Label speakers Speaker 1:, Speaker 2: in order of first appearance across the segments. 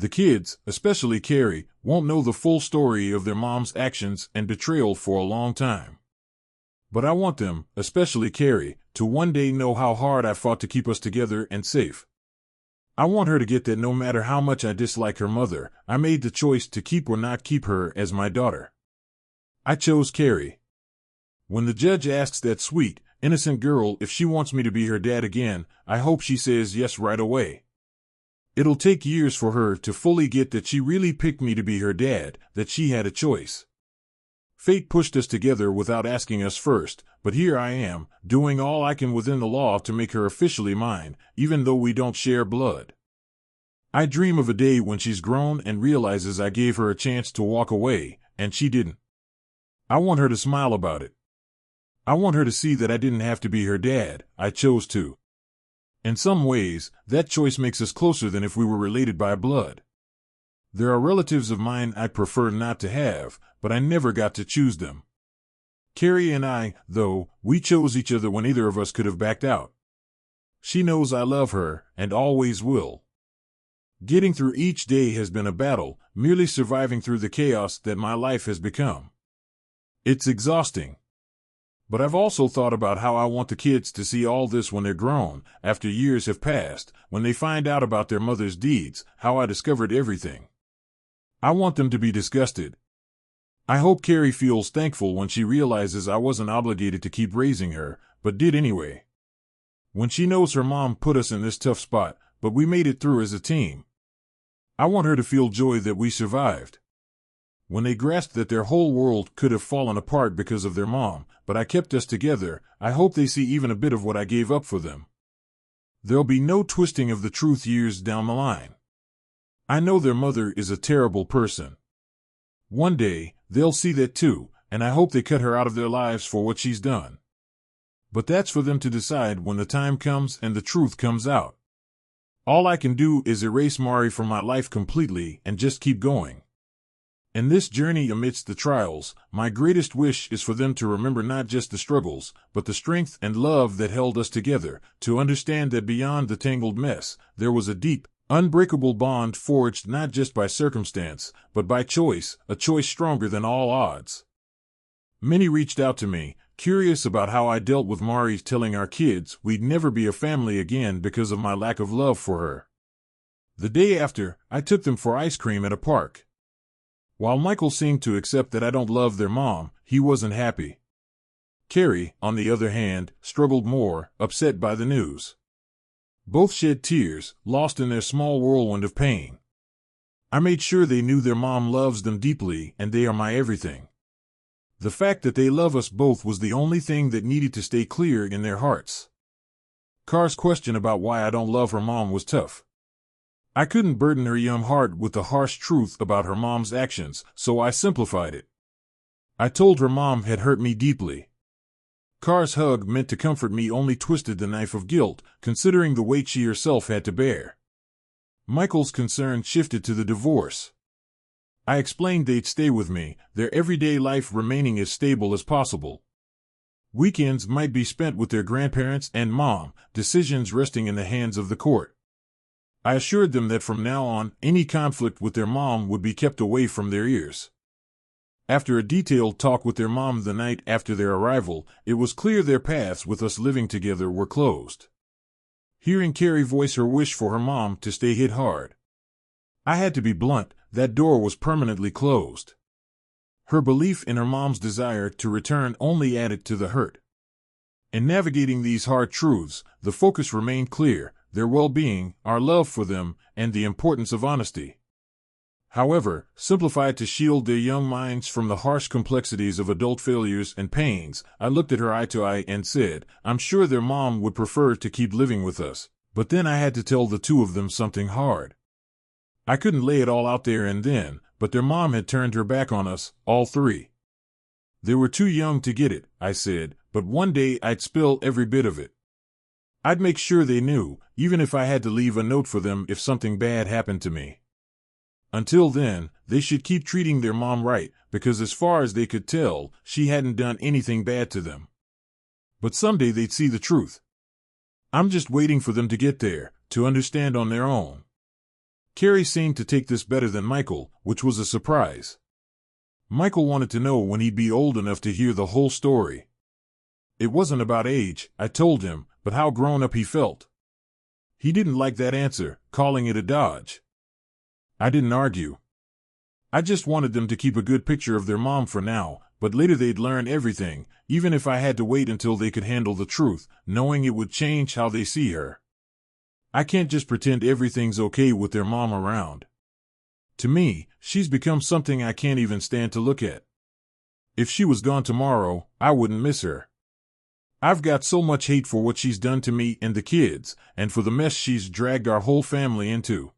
Speaker 1: The kids, especially Carrie, won't know the full story of their mom's actions and betrayal for a long time. But I want them, especially Carrie, to one day know how hard I fought to keep us together and safe. I want her to get that no matter how much I dislike her mother, I made the choice to keep or not keep her as my daughter. I chose Carrie. When the judge asks that sweet, innocent girl if she wants me to be her dad again, I hope she says yes right away. It'll take years for her to fully get that she really picked me to be her dad, that she had a choice. Fate pushed us together without asking us first, but here I am, doing all I can within the law to make her officially mine, even though we don't share blood. I dream of a day when she's grown and realizes I gave her a chance to walk away, and she didn't. I want her to smile about it. I want her to see that I didn't have to be her dad, I chose to. In some ways, that choice makes us closer than if we were related by blood. There are relatives of mine I prefer not to have, but I never got to choose them. Carrie and I, though, we chose each other when either of us could have backed out. She knows I love her, and always will. Getting through each day has been a battle, merely surviving through the chaos that my life has become. It's exhausting. But I've also thought about how I want the kids to see all this when they're grown, after years have passed, when they find out about their mother's deeds, how I discovered everything. I want them to be disgusted. I hope Carrie feels thankful when she realizes I wasn't obligated to keep raising her, but did anyway. When she knows her mom put us in this tough spot, but we made it through as a team. I want her to feel joy that we survived. When they grasp that their whole world could have fallen apart because of their mom, but I kept us together, I hope they see even a bit of what I gave up for them. There'll be no twisting of the truth years down the line. I know their mother is a terrible person. One day, they'll see that too, and I hope they cut her out of their lives for what she's done. But that's for them to decide when the time comes and the truth comes out. All I can do is erase Mari from my life completely and just keep going. In this journey amidst the trials, my greatest wish is for them to remember not just the struggles, but the strength and love that held us together, to understand that beyond the tangled mess, there was a deep, unbreakable bond forged not just by circumstance, but by choice, a choice stronger than all odds. Many reached out to me, curious about how I dealt with Mari telling our kids we'd never be a family again because of my lack of love for her. The day after, I took them for ice cream at a park. While Michael seemed to accept that I don't love their mom, he wasn't happy. Carrie, on the other hand, struggled more, upset by the news. Both shed tears, lost in their small whirlwind of pain. I made sure they knew their mom loves them deeply and they are my everything. The fact that they love us both was the only thing that needed to stay clear in their hearts. Car's question about why I don't love her mom was tough. I couldn't burden her young heart with the harsh truth about her mom's actions, so I simplified it. I told her mom had hurt me deeply. Car's hug meant to comfort me only twisted the knife of guilt, considering the weight she herself had to bear. Michael's concern shifted to the divorce. I explained they'd stay with me, their everyday life remaining as stable as possible. Weekends might be spent with their grandparents and mom, decisions resting in the hands of the court. I assured them that from now on, any conflict with their mom would be kept away from their ears. After a detailed talk with their mom the night after their arrival, it was clear their paths with us living together were closed. Hearing Carrie voice her wish for her mom to stay hit hard. I had to be blunt, that door was permanently closed. Her belief in her mom's desire to return only added to the hurt. In navigating these hard truths, the focus remained clear: their well-being, our love for them, and the importance of honesty. However, simplified to shield their young minds from the harsh complexities of adult failures and pains, I looked at her eye to eye and said, I'm sure their mom would prefer to keep living with us, but then I had to tell the two of them something hard. I couldn't lay it all out there and then, but their mom had turned her back on us, all three. They were too young to get it, I said, but one day I'd spill every bit of it. I'd make sure they knew, even if I had to leave a note for them if something bad happened to me. Until then, they should keep treating their mom right, because as far as they could tell, she hadn't done anything bad to them. But someday they'd see the truth. I'm just waiting for them to get there, to understand on their own. Carrie seemed to take this better than Michael, which was a surprise. Michael wanted to know when he'd be old enough to hear the whole story. It wasn't about age, I told him, but how grown up he felt. He didn't like that answer, calling it a dodge. I didn't argue. I just wanted them to keep a good picture of their mom for now, but later they'd learn everything, even if I had to wait until they could handle the truth, knowing it would change how they see her. I can't just pretend everything's okay with their mom around. To me, she's become something I can't even stand to look at. If she was gone tomorrow, I wouldn't miss her. I've got so much hate for what she's done to me and the kids, and for the mess she's dragged our whole family into.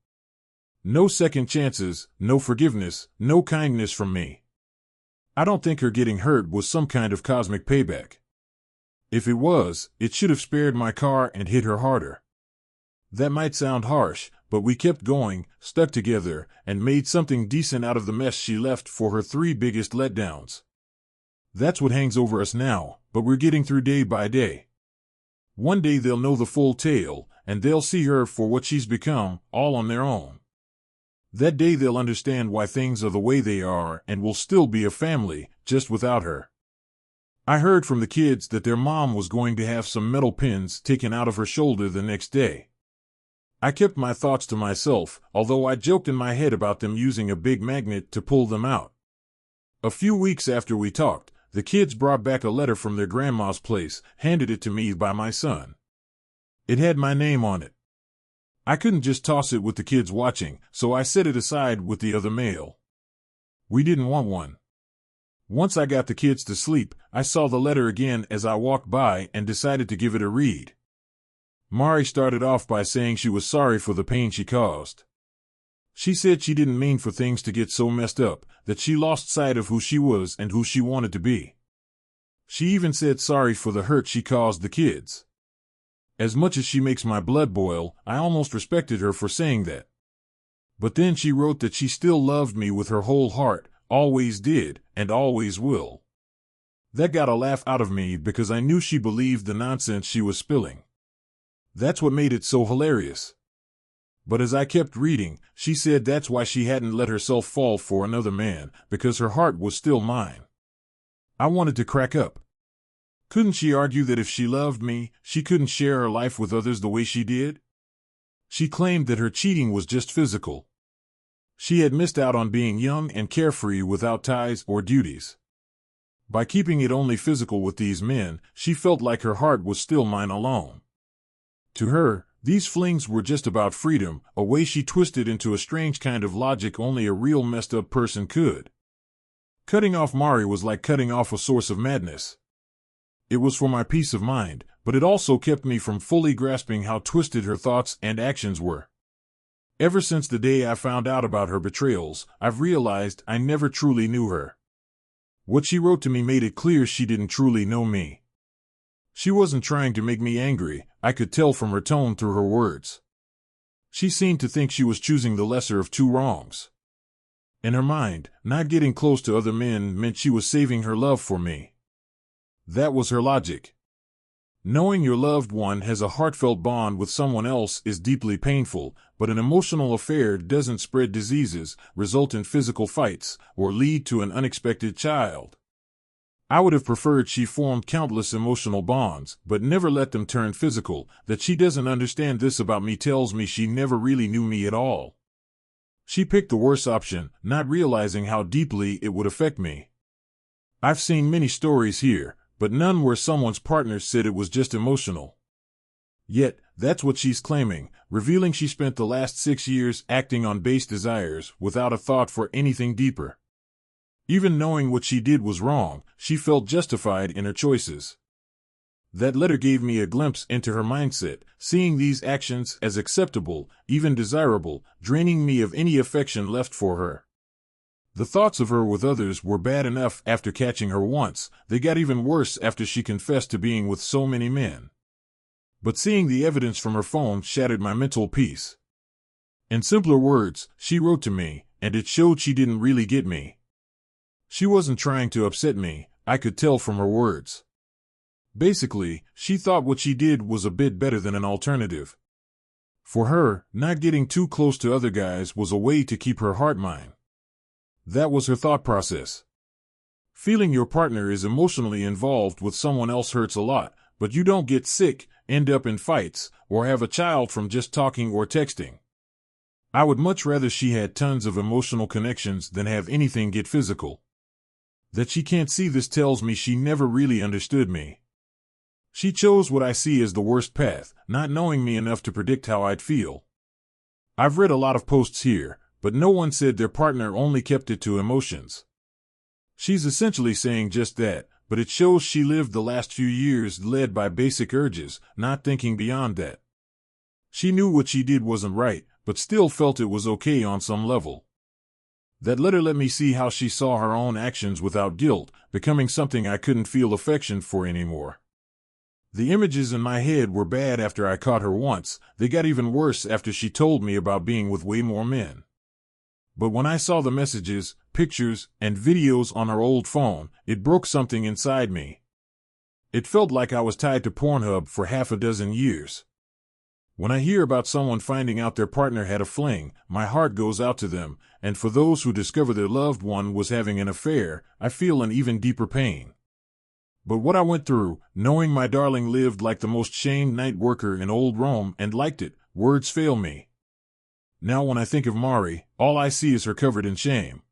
Speaker 1: No second chances, no forgiveness, no kindness from me. I don't think her getting hurt was some kind of cosmic payback. If it was, it should have spared my car and hit her harder. That might sound harsh, but we kept going, stuck together, and made something decent out of the mess she left for her 3 biggest letdowns. That's what hangs over us now, but we're getting through day by day. One day they'll know the full tale, and they'll see her for what she's become, all on their own. That day they'll understand why things are the way they are and will still be a family, just without her. I heard from the kids that their mom was going to have some metal pins taken out of her shoulder the next day. I kept my thoughts to myself, although I joked in my head about them using a big magnet to pull them out. A few weeks after we talked, the kids brought back a letter from their grandma's place, handed it to me by my son. It had my name on it. I couldn't just toss it with the kids watching, so I set it aside with the other mail. We didn't want one. Once I got the kids to sleep, I saw the letter again as I walked by and decided to give it a read. Mari started off by saying she was sorry for the pain she caused. She said she didn't mean for things to get so messed up, that she lost sight of who she was and who she wanted to be. She even said sorry for the hurt she caused the kids. As much as she makes my blood boil, I almost respected her for saying that. But then she wrote that she still loved me with her whole heart, always did, and always will. That got a laugh out of me because I knew she believed the nonsense she was spilling. That's what made it so hilarious. But as I kept reading, she said that's why she hadn't let herself fall for another man, because her heart was still mine. I wanted to crack up. Couldn't she argue that if she loved me, she couldn't share her life with others the way she did? She claimed that her cheating was just physical. She had missed out on being young and carefree without ties or duties. By keeping it only physical with these men, she felt like her heart was still mine alone. To her, these flings were just about freedom, a way she twisted into a strange kind of logic only a real messed up person could. Cutting off Mari was like cutting off a source of madness. It was for my peace of mind, but it also kept me from fully grasping how twisted her thoughts and actions were. Ever since the day I found out about her betrayals, I've realized I never truly knew her. What she wrote to me made it clear she didn't truly know me. She wasn't trying to make me angry, I could tell from her tone through her words. She seemed to think she was choosing the lesser of 2 wrongs. In her mind, not getting close to other men meant she was saving her love for me. That was her logic. Knowing your loved one has a heartfelt bond with someone else is deeply painful, but an emotional affair doesn't spread diseases, result in physical fights, or lead to an unexpected child. I would have preferred she formed countless emotional bonds, but never let them turn physical. That she doesn't understand this about me tells me she never really knew me at all. She picked the worst option, not realizing how deeply it would affect me. I've seen many stories here, but none where someone's partner said it was just emotional. Yet, that's what she's claiming, revealing she spent the last 6 years acting on base desires without a thought for anything deeper. Even knowing what she did was wrong, she felt justified in her choices. That letter gave me a glimpse into her mindset, seeing these actions as acceptable, even desirable, draining me of any affection left for her. The thoughts of her with others were bad enough after catching her once, they got even worse after she confessed to being with so many men. But seeing the evidence from her phone shattered my mental peace. In simpler words, she wrote to me, and it showed she didn't really get me. She wasn't trying to upset me, I could tell from her words. Basically, she thought what she did was a bit better than an alternative. For her, not getting too close to other guys was a way to keep her heart mine. That was her thought process. Feeling your partner is emotionally involved with someone else hurts a lot, but you don't get sick, end up in fights, or have a child from just talking or texting. I would much rather she had tons of emotional connections than have anything get physical. That she can't see this tells me she never really understood me. She chose what I see as the worst path, not knowing me enough to predict how I'd feel. I've read a lot of posts here, but no one said their partner only kept it to emotions. She's essentially saying just that, but it shows she lived the last few years led by basic urges, not thinking beyond that. She knew what she did wasn't right, but still felt it was okay on some level. That letter let me see how she saw her own actions without guilt, becoming something I couldn't feel affection for anymore. The images in my head were bad after I caught her once, they got even worse after she told me about being with way more men. But when I saw the messages, pictures, and videos on her old phone, it broke something inside me. It felt like I was tied to Pornhub for half a dozen years. When I hear about someone finding out their partner had a fling, my heart goes out to them, and for those who discover their loved one was having an affair, I feel an even deeper pain. But what I went through, knowing my darling lived like the most shamed night worker in old Rome and liked it, words fail me. Now when I think of Mari, all I see is her covered in shame.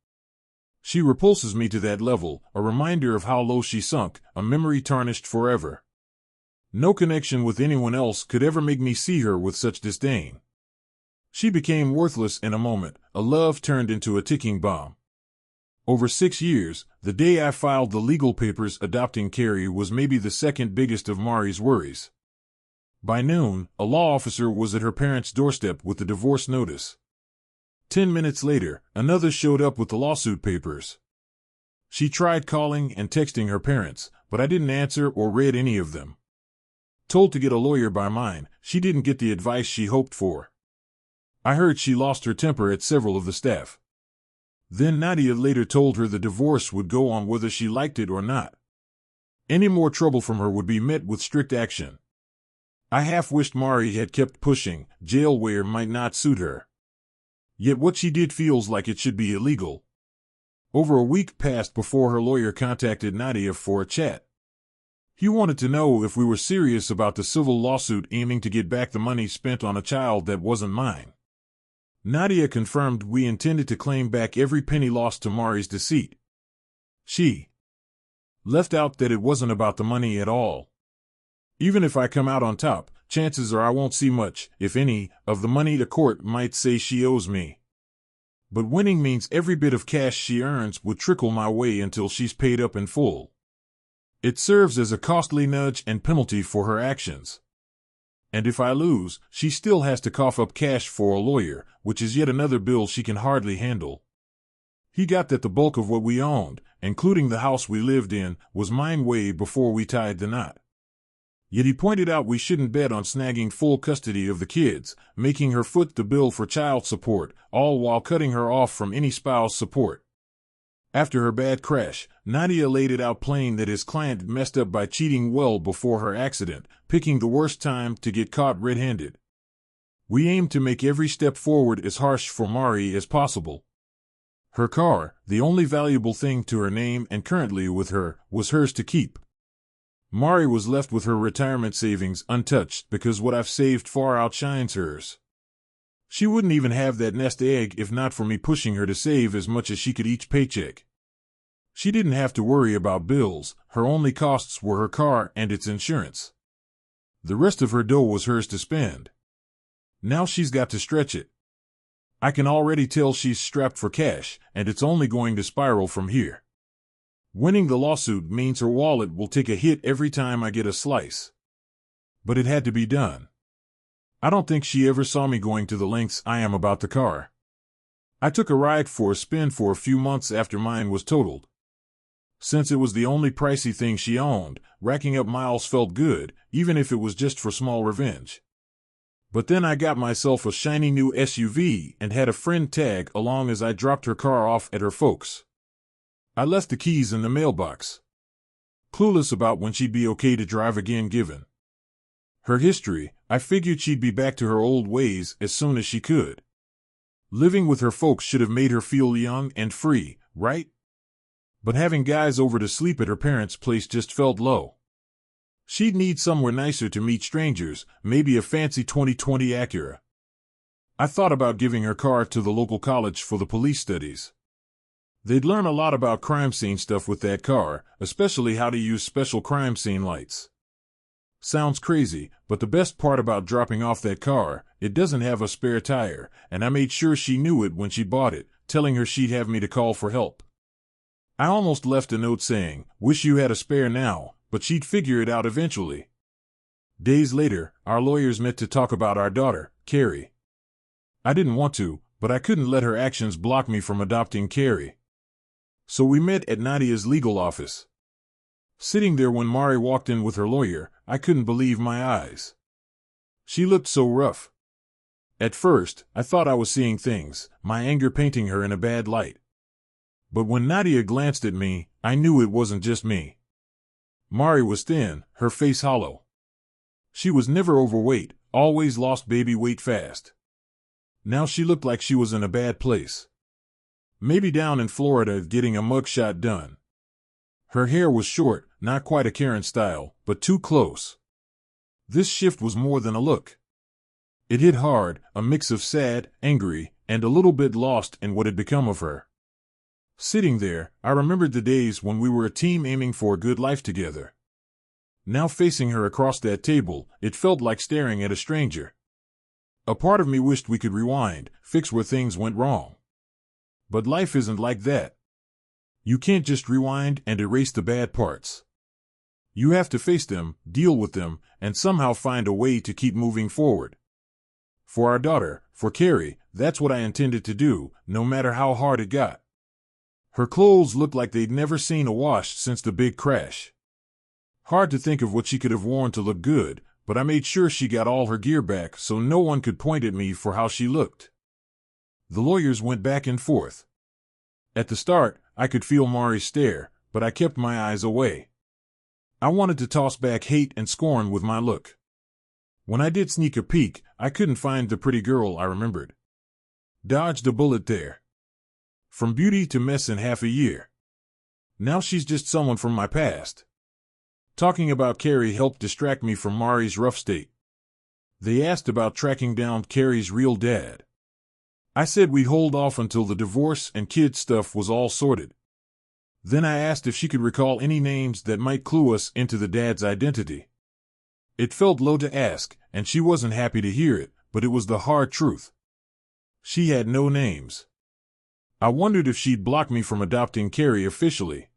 Speaker 1: She repulses me to that level, a reminder of how low she sunk, a memory tarnished forever. No connection with anyone else could ever make me see her with such disdain. She became worthless in a moment, a love turned into a ticking bomb. Over 6 years, the day I filed the legal papers adopting Carrie was maybe the second biggest of Mari's worries. By noon, a law officer was at her parents' doorstep with the divorce notice. 10 minutes later, another showed up with the lawsuit papers. She tried calling and texting her parents, but I didn't answer or read any of them. Told to get a lawyer by mine, she didn't get the advice she hoped for. I heard she lost her temper at several of the staff. Then Nadia later told her the divorce would go on whether she liked it or not. Any more trouble from her would be met with strict action. I half wished Mari had kept pushing, jail wear might not suit her. Yet what she did feels like it should be illegal. Over a week passed before her lawyer contacted Nadia for a chat. He wanted to know if we were serious about the civil lawsuit aiming to get back the money spent on a child that wasn't mine. Nadia confirmed we intended to claim back every penny lost to Mari's deceit. She left out that it wasn't about the money at all. Even if I come out on top, chances are I won't see much, if any, of the money the court might say she owes me. But winning means every bit of cash she earns would trickle my way until she's paid up in full. It serves as a costly nudge and penalty for her actions. And if I lose, she still has to cough up cash for a lawyer, which is yet another bill she can hardly handle. He got that the bulk of what we owned, including the house we lived in, was mine way before we tied the knot. Yet he pointed out we shouldn't bet on snagging full custody of the kids, making her foot the bill for child support, all while cutting her off from any spouse support. After her bad crash, Nadia laid it out plain that his client messed up by cheating well before her accident, picking the worst time to get caught red-handed. We aimed to make every step forward as harsh for Mari as possible. Her car, the only valuable thing to her name and currently with her, was hers to keep. Mari was left with her retirement savings untouched because what I've saved far outshines hers. She wouldn't even have that nest egg if not for me pushing her to save as much as she could each paycheck. She didn't have to worry about bills, her only costs were her car and its insurance. The rest of her dough was hers to spend. Now she's got to stretch it. I can already tell she's strapped for cash, and it's only going to spiral from here. Winning the lawsuit means her wallet will take a hit every time I get a slice. But it had to be done. I don't think she ever saw me going to the lengths I am about the car. I took a ride for a spin for a few months after mine was totaled. Since it was the only pricey thing she owned, racking up miles felt good, even if it was just for small revenge. But then I got myself a shiny new SUV and had a friend tag along as I dropped her car off at her folks'. I left the keys in the mailbox. Clueless about when she'd be okay to drive again given her history, I figured she'd be back to her old ways as soon as she could. Living with her folks should have made her feel young and free, right? But having guys over to sleep at her parents' place just felt low. She'd need somewhere nicer to meet strangers, maybe a fancy 2020 Acura. I thought about giving her car to the local college for the police studies. They'd learn a lot about crime scene stuff with that car, especially how to use special crime scene lights. Sounds crazy, but the best part about dropping off that car, it doesn't have a spare tire, and I made sure she knew it when she bought it, telling her she'd have me to call for help. I almost left a note saying, "Wish you had a spare now," but she'd figure it out eventually. Days later, our lawyers met to talk about our daughter, Carrie. I didn't want to, but I couldn't let her actions block me from adopting Carrie. So we met at Nadia's legal office. Sitting there when Mari walked in with her lawyer, I couldn't believe my eyes. She looked so rough. At first, I thought I was seeing things, my anger painting her in a bad light. But when Nadia glanced at me, I knew it wasn't just me. Mari was thin, her face hollow. She was never overweight, always lost baby weight fast. Now she looked like she was in a bad place. Maybe down in Florida getting a mugshot done. Her hair was short, not quite a Karen style, but too close. This shift was more than a look. It hit hard, a mix of sad, angry, and a little bit lost in what had become of her. Sitting there, I remembered the days when we were a team aiming for a good life together. Now facing her across that table, it felt like staring at a stranger. A part of me wished we could rewind, fix where things went wrong. But life isn't like that. You can't just rewind and erase the bad parts. You have to face them, deal with them, and somehow find a way to keep moving forward. For our daughter, for Carrie, that's what I intended to do, no matter how hard it got. Her clothes looked like they'd never seen a wash since the big crash. Hard to think of what she could have worn to look good, but I made sure she got all her gear back so no one could point at me for how she looked. The lawyers went back and forth. At the start, I could feel Mari's stare, but I kept my eyes away. I wanted to toss back hate and scorn with my look. When I did sneak a peek, I couldn't find the pretty girl I remembered. Dodged a bullet there. From beauty to mess in half a year. Now she's just someone from my past. Talking about Carrie helped distract me from Mari's rough state. They asked about tracking down Carrie's real dad. I said we'd hold off until the divorce and kid stuff was all sorted. Then I asked if she could recall any names that might clue us into the dad's identity. It felt low to ask, and she wasn't happy to hear it, but it was the hard truth. She had no names. I wondered if she'd block me from adopting Carrie officially.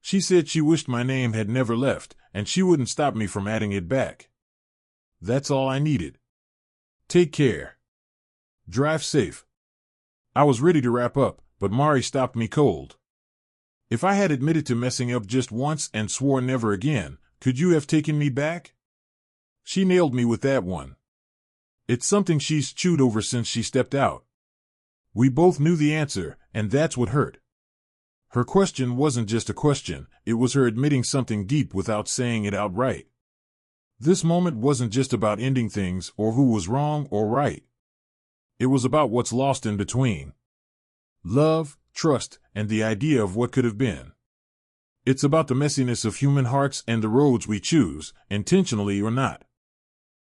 Speaker 1: She said she wished my name had never left, and she wouldn't stop me from adding it back. That's all I needed. Take care. Drive safe. I was ready to wrap up, but Mari stopped me cold. If I had admitted to messing up just once and swore never again, could you have taken me back? She nailed me with that one. It's something she's chewed over since she stepped out. We both knew the answer, and that's what hurt. Her question wasn't just a question, it was her admitting something deep without saying it outright. This moment wasn't just about ending things or who was wrong or right. It was about what's lost in between. Love, trust, and the idea of what could have been. It's about the messiness of human hearts and the roads we choose, intentionally or not.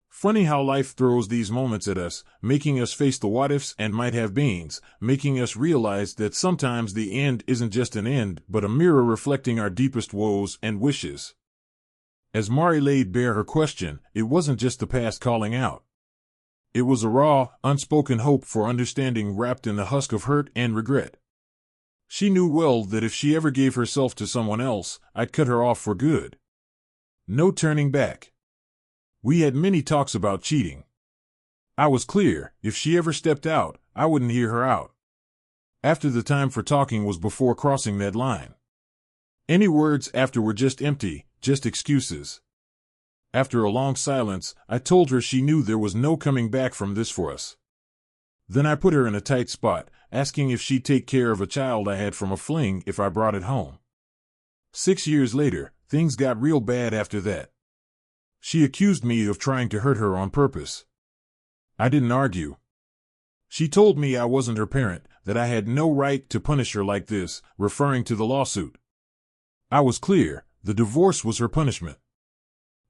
Speaker 1: Funny how life throws these moments at us, making us face the what-ifs and might-have-beens, making us realize that sometimes the end isn't just an end, but a mirror reflecting our deepest woes and wishes. As Mari laid bare her question, it wasn't just the past calling out. It was a raw, unspoken hope for understanding wrapped in the husk of hurt and regret. She knew well that if she ever gave herself to someone else, I'd cut her off for good. No turning back. We had many talks about cheating. I was clear, if she ever stepped out, I wouldn't hear her out. After the time for talking was before crossing that line. Any words after were just empty, just excuses. After a long silence, I told her she knew there was no coming back from this for us. Then I put her in a tight spot, asking if she'd take care of a child I had from a fling if I brought it home. 6 years later, things got real bad after that. She accused me of trying to hurt her on purpose. I didn't argue. She told me I wasn't her parent, that I had no right to punish her like this, referring to the lawsuit. I was clear, the divorce was her punishment.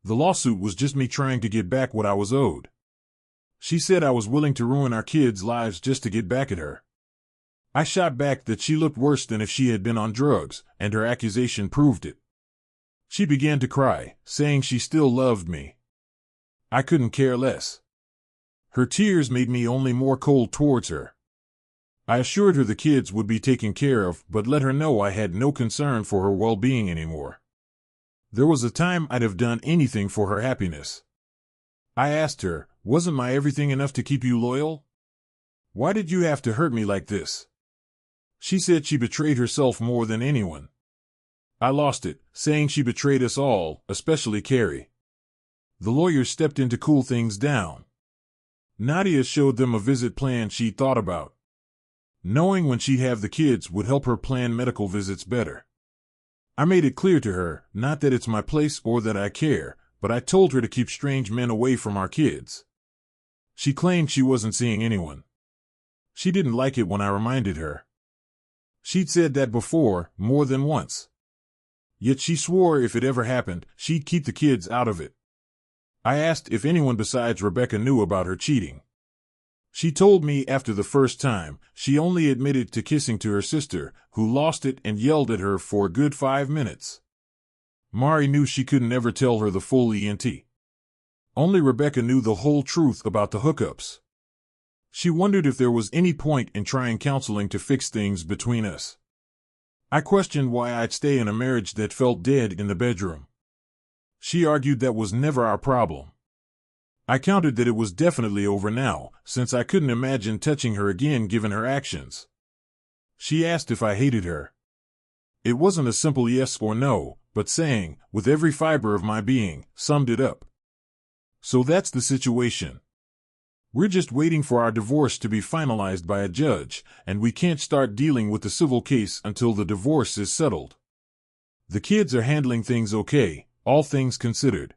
Speaker 1: The lawsuit was just me trying to get back what I was owed. She said I was willing to ruin our kids' lives just to get back at her. I shot back that she looked worse than if she had been on drugs, and her accusation proved it. She began to cry, saying she still loved me. I couldn't care less. Her tears made me only more cold towards her. I assured her the kids would be taken care of, but let her know I had no concern for her well-being anymore. There was a time I'd have done anything for her happiness. I asked her, wasn't my everything enough to keep you loyal? Why did you have to hurt me like this? She said she betrayed herself more than anyone. I lost it, saying she betrayed us all, especially Carrie. The lawyers stepped in to cool things down. Nadia showed them a visit plan she'd thought about. Knowing when she'd have the kids would help her plan medical visits better. I made it clear to her, not that it's my place or that I care, but I told her to keep strange men away from our kids. She claimed she wasn't seeing anyone. She didn't like it when I reminded her. She'd said that before, more than once. Yet she swore if it ever happened, she'd keep the kids out of it. I asked if anyone besides Rebecca knew about her cheating. She told me after the first time, she only admitted to kissing to her sister, who lost it and yelled at her for a good 5 minutes. Mari knew she couldn't ever tell her the full ENT. Only Rebecca knew the whole truth about the hookups. She wondered if there was any point in trying counseling to fix things between us. I questioned why I'd stay in a marriage that felt dead in the bedroom. She argued that was never our problem. I countered that it was definitely over now, since I couldn't imagine touching her again given her actions. She asked if I hated her. It wasn't a simple yes or no, but saying, with every fiber of my being, summed it up. So that's the situation. We're just waiting for our divorce to be finalized by a judge, and we can't start dealing with the civil case until the divorce is settled. The kids are handling things okay, all things considered.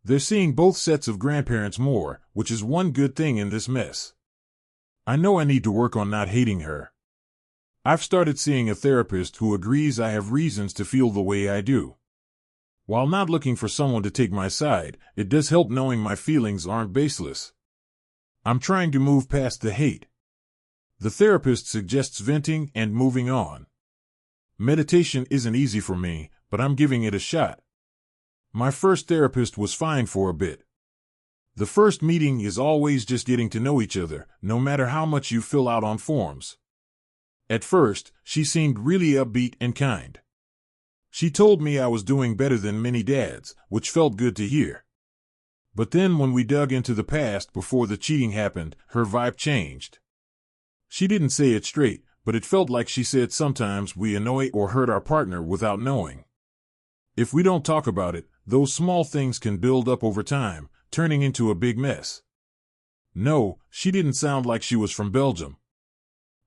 Speaker 1: They're seeing both sets of grandparents more, which is one good thing in this mess. I know I need to work on not hating her. I've started seeing a therapist who agrees I have reasons to feel the way I do. While not looking for someone to take my side, it does help knowing my feelings aren't baseless. I'm trying to move past the hate. The therapist suggests venting and moving on. Meditation isn't easy for me, but I'm giving it a shot. My first therapist was fine for a bit. The first meeting is always just getting to know each other, no matter how much you fill out on forms. At first, she seemed really upbeat and kind. She told me I was doing better than many dads, which felt good to hear. But then when we dug into the past before the cheating happened, her vibe changed. She didn't say it straight, but it felt like she said sometimes we annoy or hurt our partner without knowing. If we don't talk about it, those small things can build up over time, turning into a big mess. No, she didn't sound like she was from Belgium.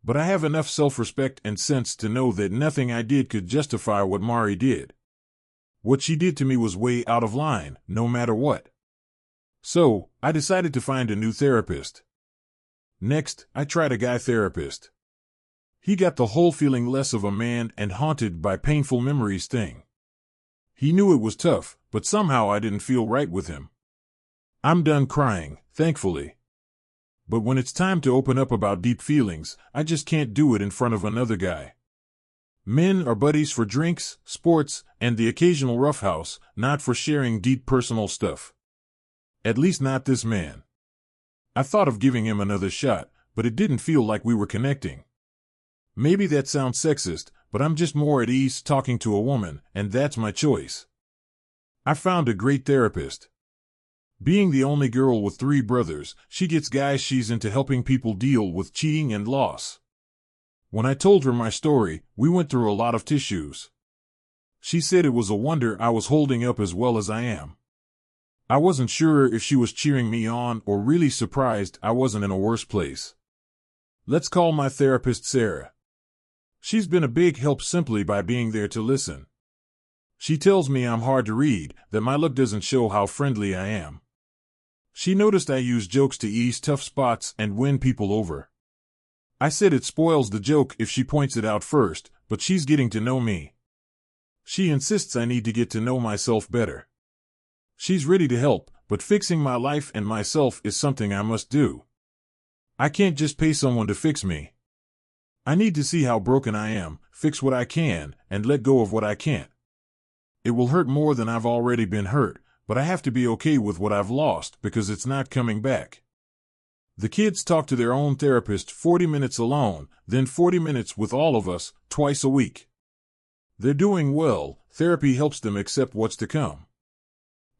Speaker 1: But I have enough self-respect and sense to know that nothing I did could justify what Mari did. What she did to me was way out of line, no matter what. So, I decided to find a new therapist. Next, I tried a guy therapist. He got the whole feeling less of a man and haunted by painful memories thing. He knew it was tough, but somehow I didn't feel right with him. I'm done crying, thankfully. But when it's time to open up about deep feelings, I just can't do it in front of another guy. Men are buddies for drinks, sports, and the occasional roughhouse, not for sharing deep personal stuff. At least not this man. I thought of giving him another shot, but it didn't feel like we were connecting. Maybe that sounds sexist, but I'm just more at ease talking to a woman, and that's my choice. I found a great therapist. Being the only girl with 3 brothers, she gets guys she's into helping people deal with cheating and loss. When I told her my story, we went through a lot of tissues. She said it was a wonder I was holding up as well as I am. I wasn't sure if she was cheering me on or really surprised I wasn't in a worse place. Let's call my therapist Sarah. She's been a big help simply by being there to listen. She tells me I'm hard to read, that my look doesn't show how friendly I am. She noticed I use jokes to ease tough spots and win people over. I said it spoils the joke if she points it out first, but she's getting to know me. She insists I need to get to know myself better. She's ready to help, but fixing my life and myself is something I must do. I can't just pay someone to fix me. I need to see how broken I am, fix what I can, and let go of what I can't. It will hurt more than I've already been hurt, but I have to be okay with what I've lost because it's not coming back. The kids talk to their own therapist 40 minutes alone, then 40 minutes with all of us, twice a week. They're doing well. Therapy helps them accept what's to come.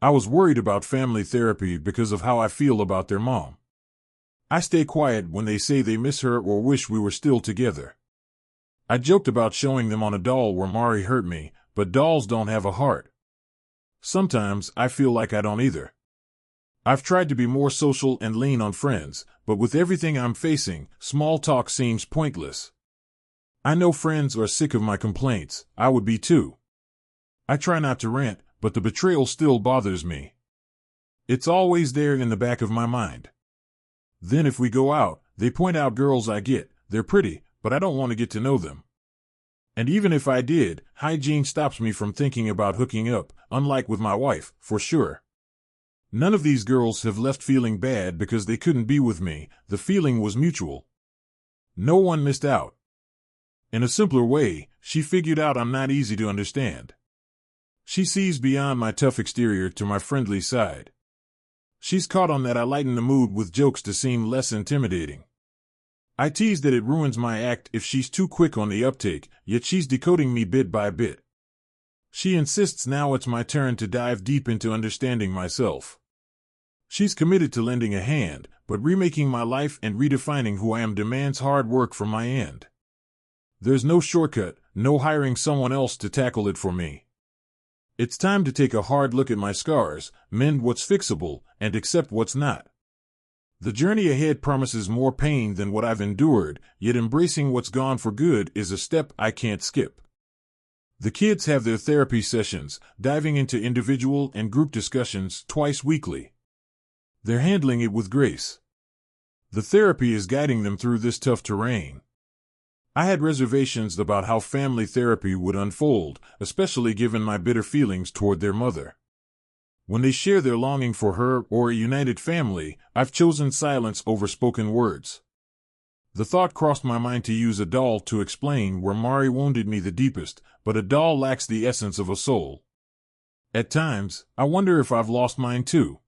Speaker 1: I was worried about family therapy because of how I feel about their mom. I stay quiet when they say they miss her or wish we were still together. I joked about showing them on a doll where Mari hurt me, but dolls don't have a heart. Sometimes I feel like I don't either. I've tried to be more social and lean on friends, but with everything I'm facing, small talk seems pointless. I know friends are sick of my complaints. I would be too. I try not to rant, but the betrayal still bothers me. It's always there in the back of my mind. Then if we go out, they point out girls I get. They're pretty, but I don't want to get to know them. And even if I did, hygiene stops me from thinking about hooking up, unlike with my wife, for sure. None of these girls have left feeling bad because they couldn't be with me. The feeling was mutual. No one missed out. In a simpler way, she figured out I'm not easy to understand. She sees beyond my tough exterior to my friendly side. She's caught on that I lighten the mood with jokes to seem less intimidating. I tease that it ruins my act if she's too quick on the uptake, yet she's decoding me bit by bit. She insists now it's my turn to dive deep into understanding myself. She's committed to lending a hand, but remaking my life and redefining who I am demands hard work from my end. There's no shortcut, no hiring someone else to tackle it for me. It's time to take a hard look at my scars, mend what's fixable, and accept what's not. The journey ahead promises more pain than what I've endured, yet embracing what's gone for good is a step I can't skip. The kids have their therapy sessions, diving into individual and group discussions twice weekly. They're handling it with grace. The therapy is guiding them through this tough terrain. I had reservations about how family therapy would unfold, especially given my bitter feelings toward their mother. When they share their longing for her or a united family, I've chosen silence over spoken words. The thought crossed my mind to use a doll to explain where Mari wounded me the deepest, but a doll lacks the essence of a soul. At times, I wonder if I've lost mine too.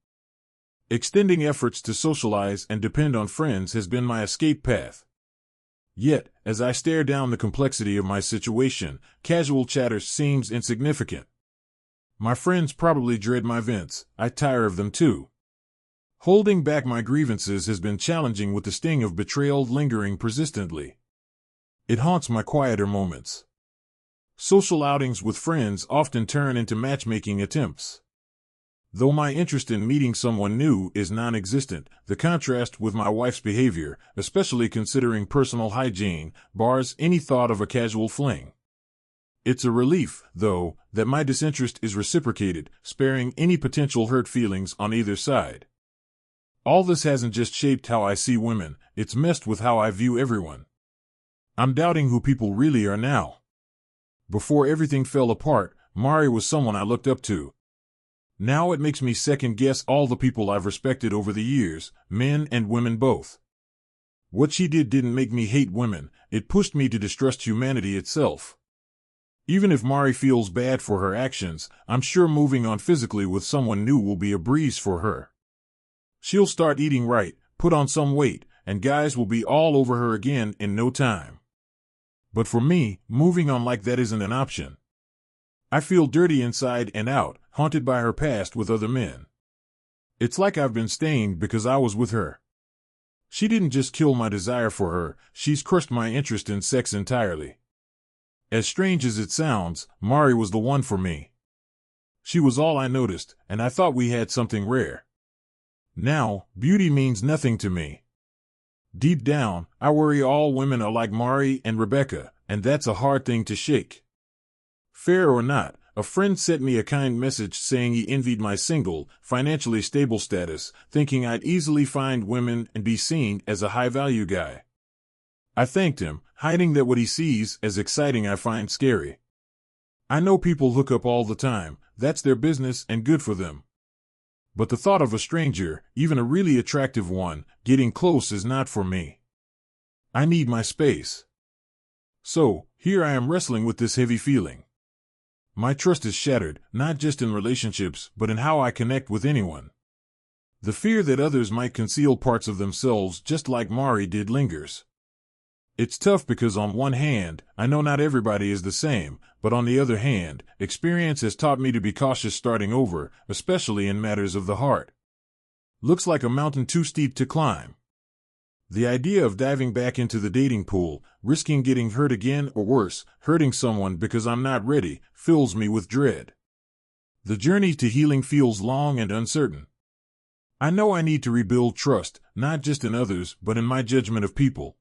Speaker 1: Extending efforts to socialize and depend on friends has been my escape path. Yet, as I stare down the complexity of my situation, casual chatter seems insignificant. My friends probably dread my vents. I tire of them too. Holding back my grievances has been challenging with the sting of betrayal lingering persistently. It haunts my quieter moments. Social outings with friends often turn into matchmaking attempts. Though my interest in meeting someone new is non-existent, the contrast with my wife's behavior, especially considering personal hygiene, bars any thought of a casual fling. It's a relief, though, that my disinterest is reciprocated, sparing any potential hurt feelings on either side. All this hasn't just shaped how I see women, it's messed with how I view everyone. I'm doubting who people really are now. Before everything fell apart, Mari was someone I looked up to. Now it makes me second-guess all the people I've respected over the years, men and women both. What she did didn't make me hate women, it pushed me to distrust humanity itself. Even if Mari feels bad for her actions, I'm sure moving on physically with someone new will be a breeze for her. She'll start eating right, put on some weight, and guys will be all over her again in no time. But for me, moving on like that isn't an option. I feel dirty inside and out, haunted by her past with other men. It's like I've been stained because I was with her. She didn't just kill my desire for her, she's crushed my interest in sex entirely. As strange as it sounds, Mari was the one for me. She was all I noticed, and I thought we had something rare. Now, beauty means nothing to me. Deep down, I worry all women are like Mari and Rebecca, and that's a hard thing to shake. Fair or not, a friend sent me a kind message saying he envied my single, financially stable status, thinking I'd easily find women and be seen as a high-value guy. I thanked him, hiding that what he sees as exciting I find scary. I know people hook up all the time, that's their business and good for them. But the thought of a stranger, even a really attractive one, getting close is not for me. I need my space. So, here I am wrestling with this heavy feeling. My trust is shattered, not just in relationships, but in how I connect with anyone. The fear that others might conceal parts of themselves just like Mari did lingers. It's tough because on one hand, I know not everybody is the same, but on the other hand, experience has taught me to be cautious starting over, especially in matters of the heart. Looks like a mountain too steep to climb. The idea of diving back into the dating pool, risking getting hurt again or worse, hurting someone because I'm not ready, fills me with dread. The journey to healing feels long and uncertain. I know I need to rebuild trust, not just in others, but in my judgment of people.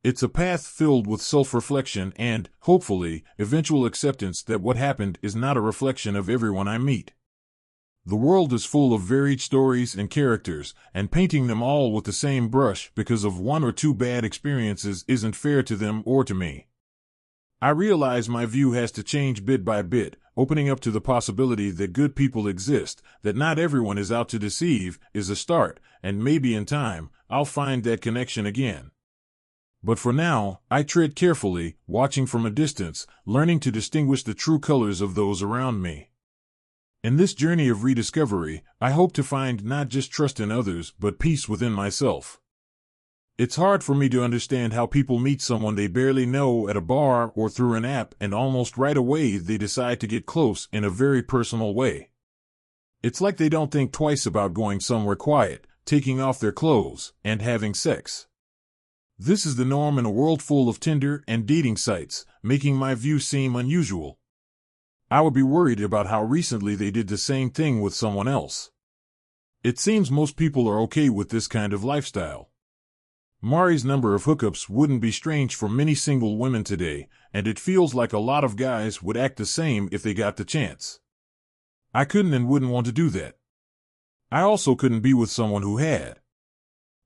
Speaker 1: It's a path filled with self-reflection and, hopefully, eventual acceptance that what happened is not a reflection of everyone I meet. The world is full of varied stories and characters, and painting them all with the same brush because of one or two bad experiences isn't fair to them or to me. I realize my view has to change bit by bit, opening up to the possibility that good people exist, that not everyone is out to deceive, is a start, and maybe in time, I'll find that connection again. But for now, I tread carefully, watching from a distance, learning to distinguish the true colors of those around me. In this journey of rediscovery, I hope to find not just trust in others, but peace within myself. It's hard for me to understand how people meet someone they barely know at a bar or through an app and almost right away they decide to get close in a very personal way. It's like they don't think twice about going somewhere quiet, taking off their clothes, and having sex. This is the norm in a world full of Tinder and dating sites, making my view seem unusual. I would be worried about how recently they did the same thing with someone else. It seems most people are okay with this kind of lifestyle. Mari's number of hookups wouldn't be strange for many single women today, and it feels like a lot of guys would act the same if they got the chance. I couldn't and wouldn't want to do that. I also couldn't be with someone who had.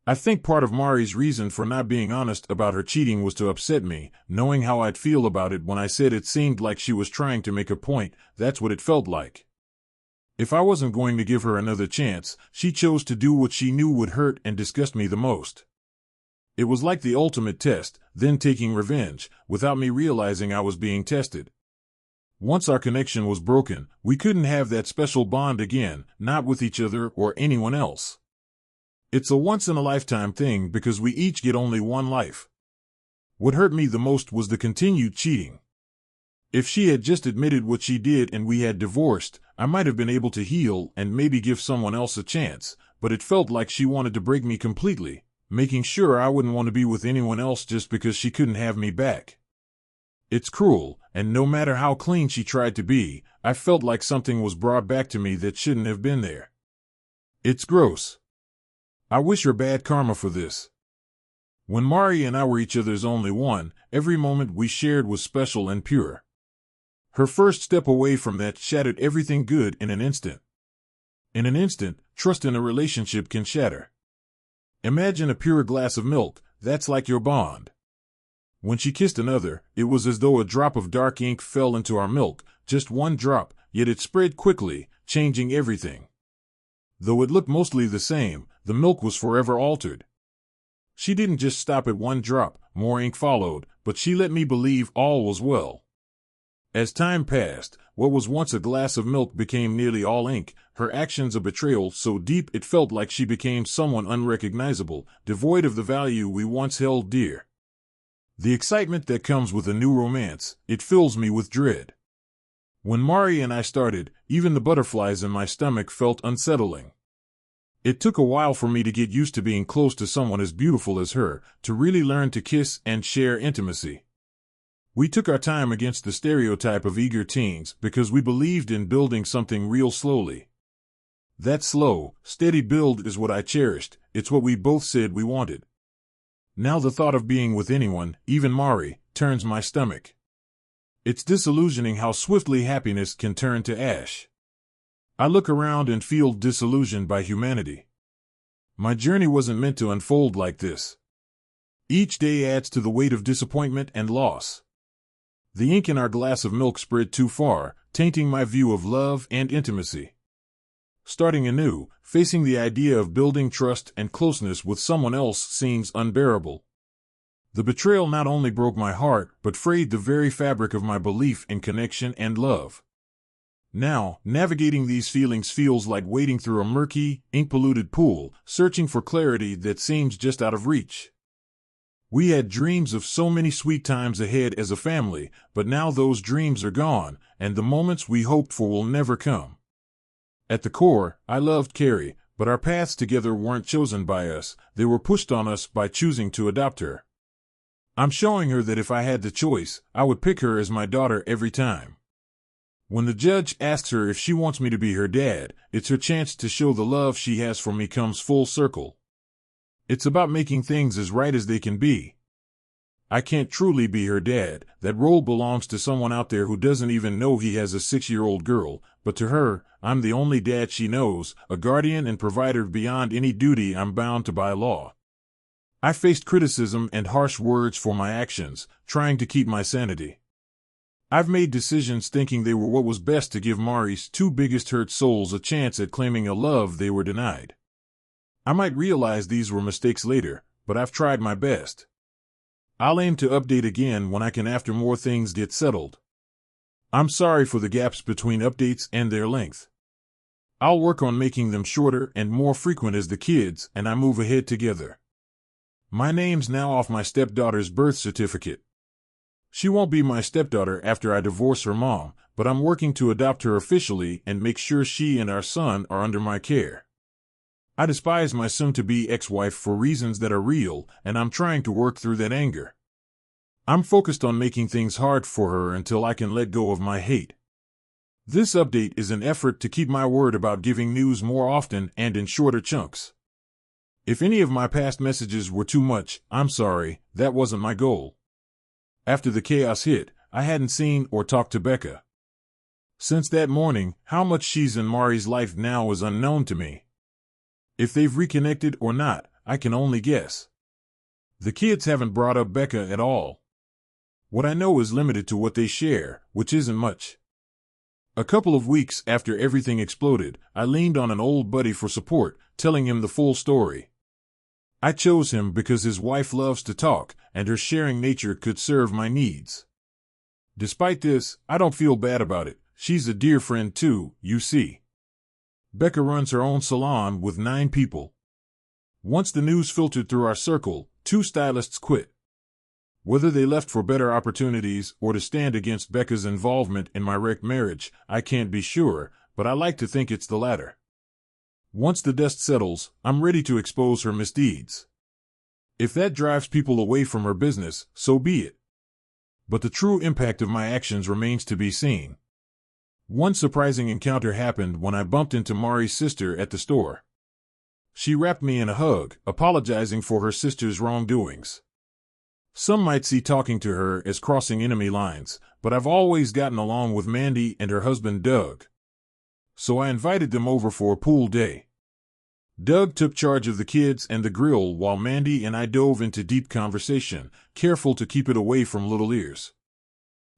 Speaker 1: I think part of Mari's reason for not being honest about her cheating was to upset me, knowing how I'd feel about it when I said it seemed like she was trying to make a point. That's what it felt like. If I wasn't going to give her another chance, she chose to do what she knew would hurt and disgust me the most. It was like the ultimate test, then taking revenge, without me realizing I was being tested. Once our connection was broken, we couldn't have that special bond again, not with each other or anyone else. It's a once-in-a-lifetime thing because we each get only one life. What hurt me the most was the continued cheating. If she had just admitted what she did and we had divorced, I might have been able to heal and maybe give someone else a chance, but it felt like she wanted to break me completely, making sure I wouldn't want to be with anyone else just because she couldn't have me back. It's cruel, and no matter how clean she tried to be, I felt like something was brought back to me that shouldn't have been there. It's gross. I wish her bad karma for this. When Mari and I were each other's only one, every moment we shared was special and pure. Her first step away from that shattered everything good in an instant. In an instant, trust in a relationship can shatter. Imagine a pure glass of milk, that's like your bond. When she kissed another, it was as though a drop of dark ink fell into our milk, just one drop, yet it spread quickly, changing everything. Though it looked mostly the same, the milk was forever altered. She didn't just stop at one drop, more ink followed, but she let me believe all was well. As time passed, what was once a glass of milk became nearly all ink, her actions a betrayal so deep it felt like she became someone unrecognizable, devoid of the value we once held dear. The excitement that comes with a new romance, it fills me with dread. When Mari and I started, even the butterflies in my stomach felt unsettling. It took a while for me to get used to being close to someone as beautiful as her, to really learn to kiss and share intimacy. We took our time against the stereotype of eager teens because we believed in building something real slowly. That slow, steady build is what I cherished, it's what we both said we wanted. Now the thought of being with anyone, even Mari, turns my stomach. It's disillusioning how swiftly happiness can turn to ash. I look around and feel disillusioned by humanity. My journey wasn't meant to unfold like this. Each day adds to the weight of disappointment and loss. The ink in our glass of milk spread too far, tainting my view of love and intimacy. Starting anew, facing the idea of building trust and closeness with someone else seems unbearable. The betrayal not only broke my heart, but frayed the very fabric of my belief in connection and love. Now, navigating these feelings feels like wading through a murky, ink-polluted pool, searching for clarity that seems just out of reach. We had dreams of so many sweet times ahead as a family, but now those dreams are gone, and the moments we hoped for will never come. At the core, I loved Carrie, but our paths together weren't chosen by us, they were pushed on us by choosing to adopt her. I'm showing her that if I had the choice, I would pick her as my daughter every time. When the judge asks her if she wants me to be her dad, it's her chance to show the love she has for me comes full circle. It's about making things as right as they can be. I can't truly be her dad, that role belongs to someone out there who doesn't even know he has a 6-year-old girl, but to her, I'm the only dad she knows, a guardian and provider beyond any duty I'm bound to by law. I faced criticism and harsh words for my actions, trying to keep my sanity. I've made decisions thinking they were what was best to give Mari's 2 biggest hurt souls a chance at claiming a love they were denied. I might realize these were mistakes later, but I've tried my best. I'll aim to update again when I can after more things get settled. I'm sorry for the gaps between updates and their length. I'll work on making them shorter and more frequent as the kids and I move ahead together. My name's now off my stepdaughter's birth certificate. She won't be my stepdaughter after I divorce her mom, but I'm working to adopt her officially and make sure she and our son are under my care. I despise my soon-to-be ex-wife for reasons that are real, and I'm trying to work through that anger. I'm focused on making things hard for her until I can let go of my hate. This update is an effort to keep my word about giving news more often and in shorter chunks. If any of my past messages were too much, I'm sorry, that wasn't my goal. After the chaos hit, I hadn't seen or talked to Becca. Since that morning, how much she's in Mari's life now is unknown to me. If they've reconnected or not, I can only guess. The kids haven't brought up Becca at all. What I know is limited to what they share, which isn't much. A couple of weeks after everything exploded, I leaned on an old buddy for support, telling him the full story. I chose him because his wife loves to talk, and her sharing nature could serve my needs. Despite this, I don't feel bad about it. She's a dear friend too, you see. Becca runs her own salon with 9 people. Once the news filtered through our circle, 2 stylists quit. Whether they left for better opportunities or to stand against Becca's involvement in my wrecked marriage, I can't be sure, but I like to think it's the latter. Once the dust settles, I'm ready to expose her misdeeds. If that drives people away from her business, so be it. But the true impact of my actions remains to be seen. One surprising encounter happened when I bumped into Mari's sister at the store. She wrapped me in a hug, apologizing for her sister's wrongdoings. Some might see talking to her as crossing enemy lines, but I've always gotten along with Mandy and her husband Doug. So I invited them over for a pool day. Doug took charge of the kids and the grill while Mandy and I dove into deep conversation, careful to keep it away from little ears.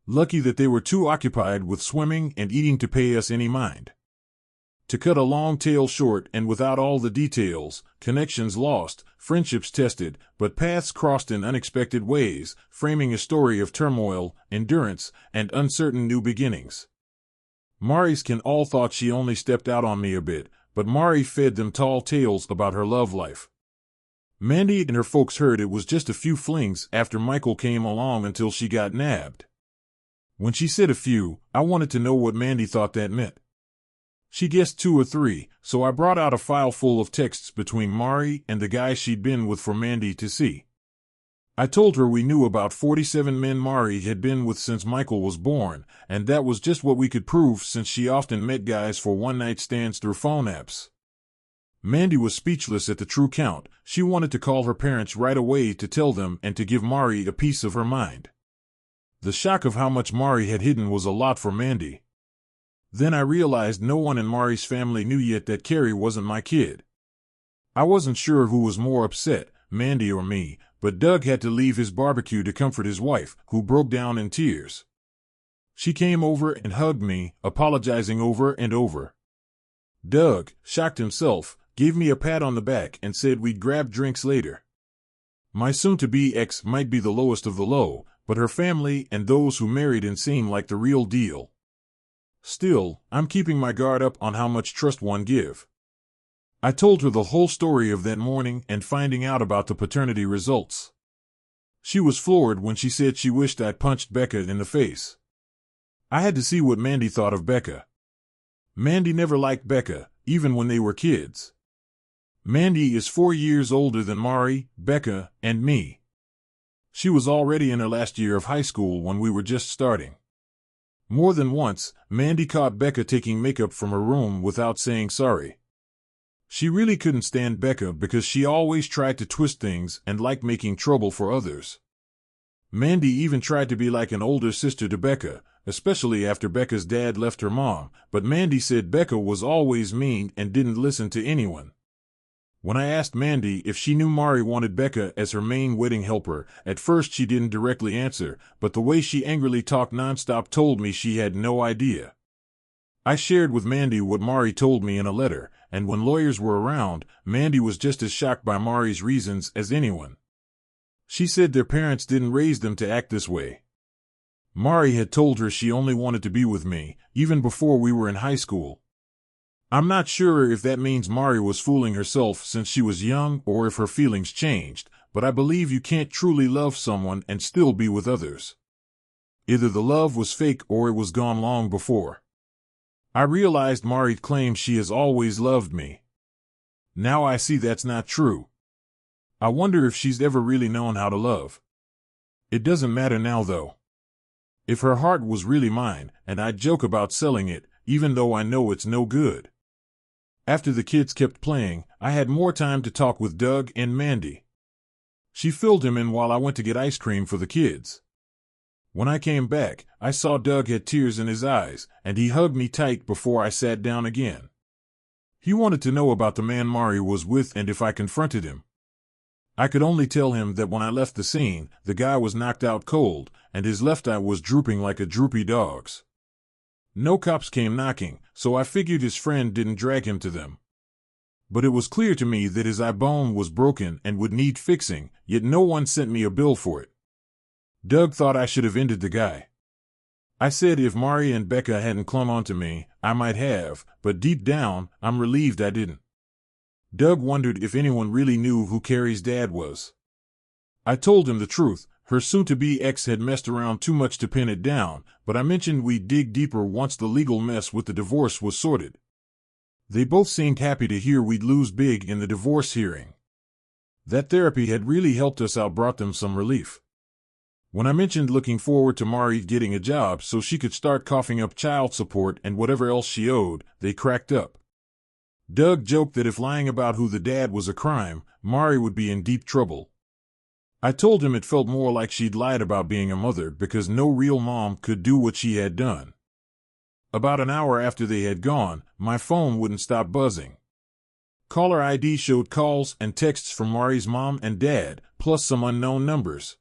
Speaker 1: Lucky that they were too occupied with swimming and eating to pay us any mind. To cut a long tale short and without all the details, connections lost, friendships tested, but paths crossed in unexpected ways, framing a story of turmoil, endurance, and uncertain new beginnings. Mari's kin all thought she only stepped out on me a bit, but Mari fed them tall tales about her love life. Mandy and her folks heard it was just a few flings after Michael came along until she got nabbed. When she said a few, I wanted to know what Mandy thought that meant. She guessed 2 or 3, so I brought out a file full of texts between Mari and the guy she'd been with for Mandy to see. I told her we knew about 47 men Mari had been with since Michael was born, and that was just what we could prove since she often met guys for one-night stands through phone apps. Mandy was speechless at the true count. She wanted to call her parents right away to tell them and to give Mari a piece of her mind. The shock of how much Mari had hidden was a lot for Mandy. Then I realized no one in Mari's family knew yet that Carrie wasn't my kid. I wasn't sure who was more upset, Mandy or me, but Doug had to leave his barbecue to comfort his wife, who broke down in tears. She came over and hugged me, apologizing over and over. Doug, shocked himself, gave me a pat on the back and said we'd grab drinks later. My soon-to-be ex might be the lowest of the low, but her family and those who married him seem like the real deal. Still, I'm keeping my guard up on how much trust one give. I told her the whole story of that morning and finding out about the paternity results. She was floored when she said she wished I'd punched Becca in the face. I had to see what Mandy thought of Becca. Mandy never liked Becca, even when they were kids. Mandy is 4 years older than Mari, Becca, and me. She was already in her last year of high school when we were just starting. More than once, Mandy caught Becca taking makeup from her room without saying sorry. She really couldn't stand Becca because she always tried to twist things and liked making trouble for others. Mandy even tried to be like an older sister to Becca, especially after Becca's dad left her mom, but Mandy said Becca was always mean and didn't listen to anyone. When I asked Mandy if she knew Mari wanted Becca as her main wedding helper, at first she didn't directly answer, but the way she angrily talked nonstop told me she had no idea. I shared with Mandy what Mari told me in a letter, and when lawyers were around, Mandy was just as shocked by Mari's reasons as anyone. She said their parents didn't raise them to act this way. Mari had told her she only wanted to be with me, even before we were in high school. I'm not sure if that means Mari was fooling herself since she was young or if her feelings changed, but I believe you can't truly love someone and still be with others. Either the love was fake or it was gone long before. I realized Mari claimed she has always loved me. Now I see that's not true. I wonder if she's ever really known how to love. It doesn't matter now though. If her heart was really mine, and I'd joke about selling it, even though I know it's no good. After the kids kept playing, I had more time to talk with Doug and Mandy. She filled him in while I went to get ice cream for the kids. When I came back, I saw Doug had tears in his eyes, and he hugged me tight before I sat down again. He wanted to know about the man Mari was with and if I confronted him. I could only tell him that when I left the scene, the guy was knocked out cold, and his left eye was drooping like a droopy dog's. No cops came knocking, so I figured his friend didn't drag him to them. But it was clear to me that his eye bone was broken and would need fixing, yet no one sent me a bill for it. Doug thought I should have ended the guy. I said if Mari and Becca hadn't clung on to me, I might have, but deep down, I'm relieved I didn't. Doug wondered if anyone really knew who Carrie's dad was. I told him the truth. Her soon-to-be ex had messed around too much to pin it down, but I mentioned we'd dig deeper once the legal mess with the divorce was sorted. They both seemed happy to hear we'd lose big in the divorce hearing. That therapy had really helped us out, brought them some relief. When I mentioned looking forward to Mari getting a job so she could start coughing up child support and whatever else she owed, they cracked up. Doug joked that if lying about who the dad was a crime, Mari would be in deep trouble. I told him it felt more like she'd lied about being a mother because no real mom could do what she had done. About an hour after they had gone, my phone wouldn't stop buzzing. Caller ID showed calls and texts from Mari's mom and dad, plus some unknown numbers.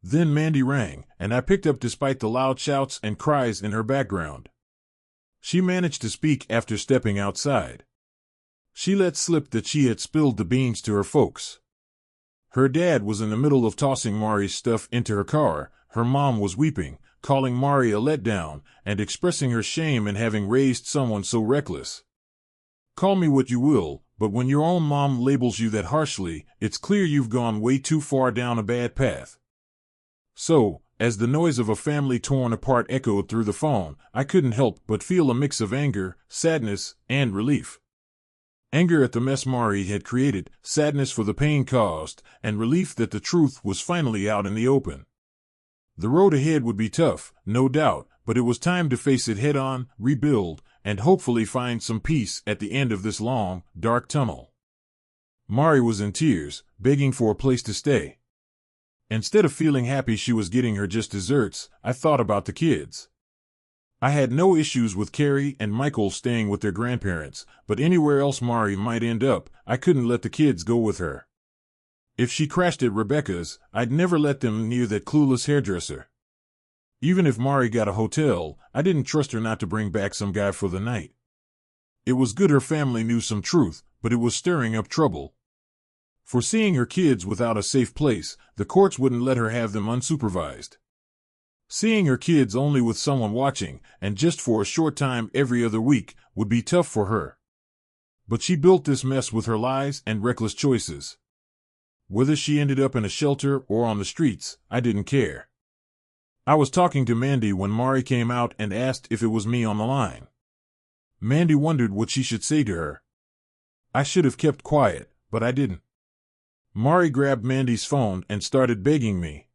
Speaker 1: Then Mandy rang, and I picked up despite the loud shouts and cries in her background. She managed to speak after stepping outside. She let slip that she had spilled the beans to her folks. Her dad was in the middle of tossing Mari's stuff into her car. Her mom was weeping, calling Mari a letdown, and expressing her shame in having raised someone so reckless. Call me what you will, but when your own mom labels you that harshly, it's clear you've gone way too far down a bad path. So, as the noise of a family torn apart echoed through the phone, I couldn't help but feel a mix of anger, sadness, and relief. Anger at the mess Mari had created, sadness for the pain caused, and relief that the truth was finally out in the open. The road ahead would be tough, no doubt, but it was time to face it head-on, rebuild, and hopefully find some peace at the end of this long, dark tunnel. Mari was in tears, begging for a place to stay. Instead of feeling happy she was getting her just desserts, I thought about the kids. I had no issues with Carrie and Michael staying with their grandparents, but anywhere else Mari might end up, I couldn't let the kids go with her. If she crashed at Rebecca's, I'd never let them near that clueless hairdresser. Even if Mari got a hotel, I didn't trust her not to bring back some guy for the night. It was good her family knew some truth, but it was stirring up trouble. For seeing her kids without a safe place, the courts wouldn't let her have them unsupervised. Seeing her kids only with someone watching, and just for a short time every other week, would be tough for her. But she built this mess with her lies and reckless choices. Whether she ended up in a shelter or on the streets, I didn't care. I was talking to Mandy when Mari came out and asked if it was me on the line. Mandy wondered what she should say to her. I should have kept quiet, but I didn't. Mari grabbed Mandy's phone and started begging me.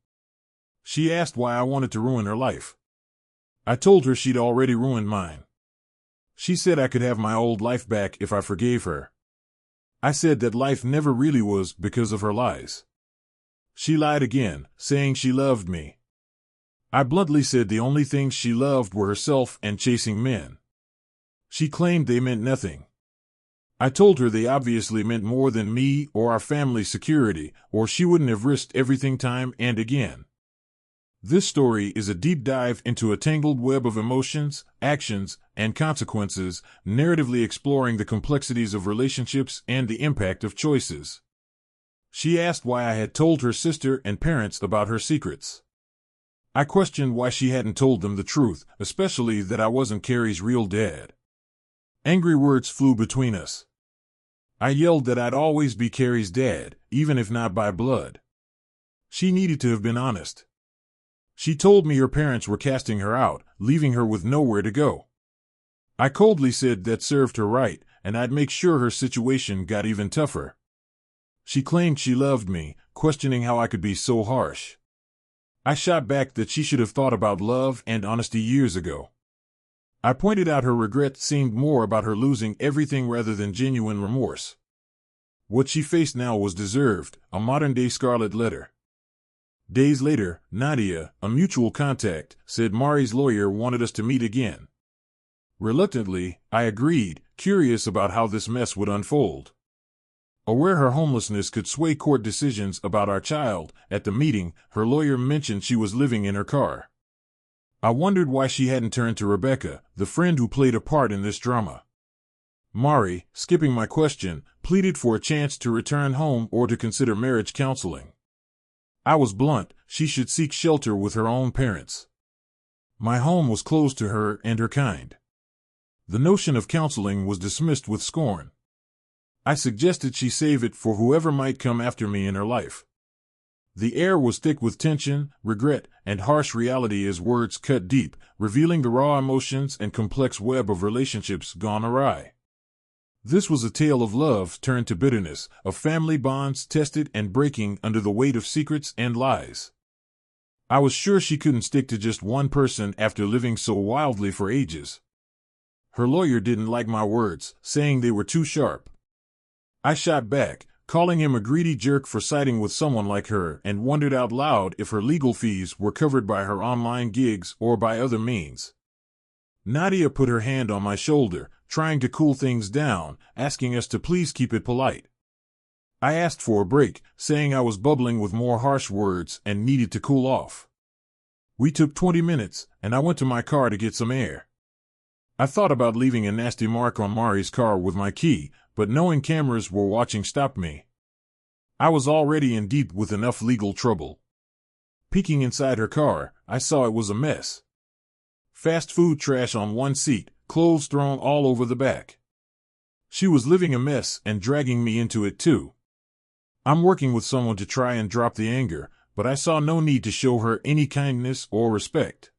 Speaker 1: She asked why I wanted to ruin her life. I told her she'd already ruined mine. She said I could have my old life back if I forgave her. I said that life never really was because of her lies. She lied again, saying she loved me. I bluntly said the only things she loved were herself and chasing men. She claimed they meant nothing. I told her they obviously meant more than me or our family's security, or she wouldn't have risked everything time and again. This story is a deep dive into a tangled web of emotions, actions, and consequences, narratively exploring the complexities of relationships and the impact of choices. She asked why I had told her sister and parents about her secrets. I questioned why she hadn't told them the truth, especially that I wasn't Carrie's real dad. Angry words flew between us. I yelled that I'd always be Carrie's dad, even if not by blood. She needed to have been honest. She told me her parents were casting her out, leaving her with nowhere to go. I coldly said that served her right, and I'd make sure her situation got even tougher. She claimed she loved me, questioning how I could be so harsh. I shot back that she should have thought about love and honesty years ago. I pointed out her regret seemed more about her losing everything rather than genuine remorse. What she faced now was deserved, a modern-day scarlet letter. Days later, Nadia, a mutual contact, said Mari's lawyer wanted us to meet again. Reluctantly, I agreed, curious about how this mess would unfold. Aware her homelessness could sway court decisions about our child, at the meeting, her lawyer mentioned she was living in her car. I wondered why she hadn't turned to Rebecca, the friend who played a part in this drama. Mari, skipping my question, pleaded for a chance to return home or to consider marriage counseling. I was blunt, she should seek shelter with her own parents. My home was closed to her and her kind. The notion of counseling was dismissed with scorn. I suggested she save it for whoever might come after me in her life. The air was thick with tension, regret, and harsh reality as words cut deep, revealing the raw emotions and complex web of relationships gone awry. This was a tale of love turned to bitterness, of family bonds tested and breaking under the weight of secrets and lies. I was sure she couldn't stick to just one person after living so wildly for ages. Her lawyer didn't like my words, saying they were too sharp. I shot back, calling him a greedy jerk for siding with someone like her, and wondered out loud if her legal fees were covered by her online gigs or by other means. Nadia put her hand on my shoulder, trying to cool things down, asking us to please keep it polite. I asked for a break, saying I was bubbling with more harsh words and needed to cool off. We took 20 minutes, and I went to my car to get some air. I thought about leaving a nasty mark on Mari's car with my key, but knowing cameras were watching stopped me. I was already in deep with enough legal trouble. Peeking inside her car, I saw it was a mess. Fast food trash on one seat, clothes thrown all over the back. She was living a mess and dragging me into it too. I'm working with someone to try and drop the anger, but I saw no need to show her any kindness or respect.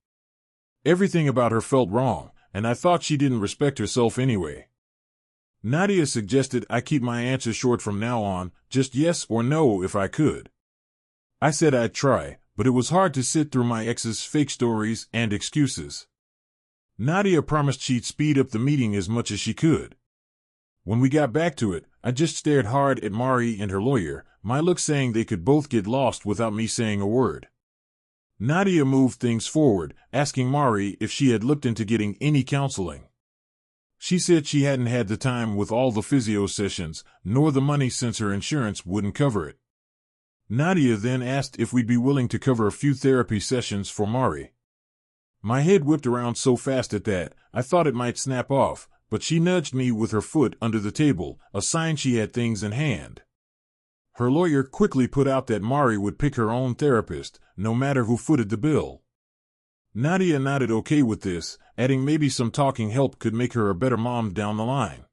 Speaker 1: Everything about her felt wrong, and I thought she didn't respect herself anyway. Nadia suggested I keep my answers short from now on, just yes or no if I could. I said I'd try, but it was hard to sit through my ex's fake stories and excuses. Nadia promised she'd speed up the meeting as much as she could. When we got back to it, I just stared hard at Mari and her lawyer, my look saying they could both get lost without me saying a word. Nadia moved things forward, asking Mari if she had looked into getting any counseling. She said she hadn't had the time with all the physio sessions, nor the money since her insurance wouldn't cover it. Nadia then asked if we'd be willing to cover a few therapy sessions for Mari. My head whipped around so fast at that, I thought it might snap off, but she nudged me with her foot under the table, a sign she had things in hand. Her lawyer quickly put out that Mari would pick her own therapist, no matter who footed the bill. Nadia nodded okay with this, adding maybe some talking help could make her a better mom down the line.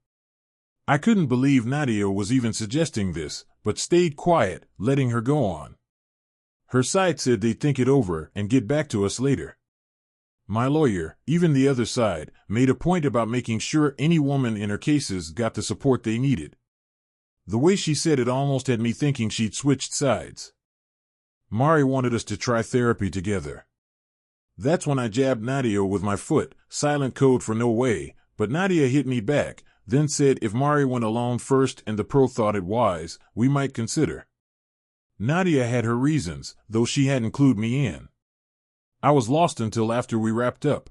Speaker 1: I couldn't believe Nadia was even suggesting this, but stayed quiet, letting her go on. Her side said they'd think it over and get back to us later. My lawyer, even the other side, made a point about making sure any woman in her cases got the support they needed. The way she said it almost had me thinking she'd switched sides. Mari wanted us to try therapy together. That's when I jabbed Nadia with my foot, silent code for no way, but Nadia hit me back, then said if Mari went alone first and the pro thought it wise, we might consider. Nadia had her reasons, though she hadn't clued me in. I was lost until after we wrapped up.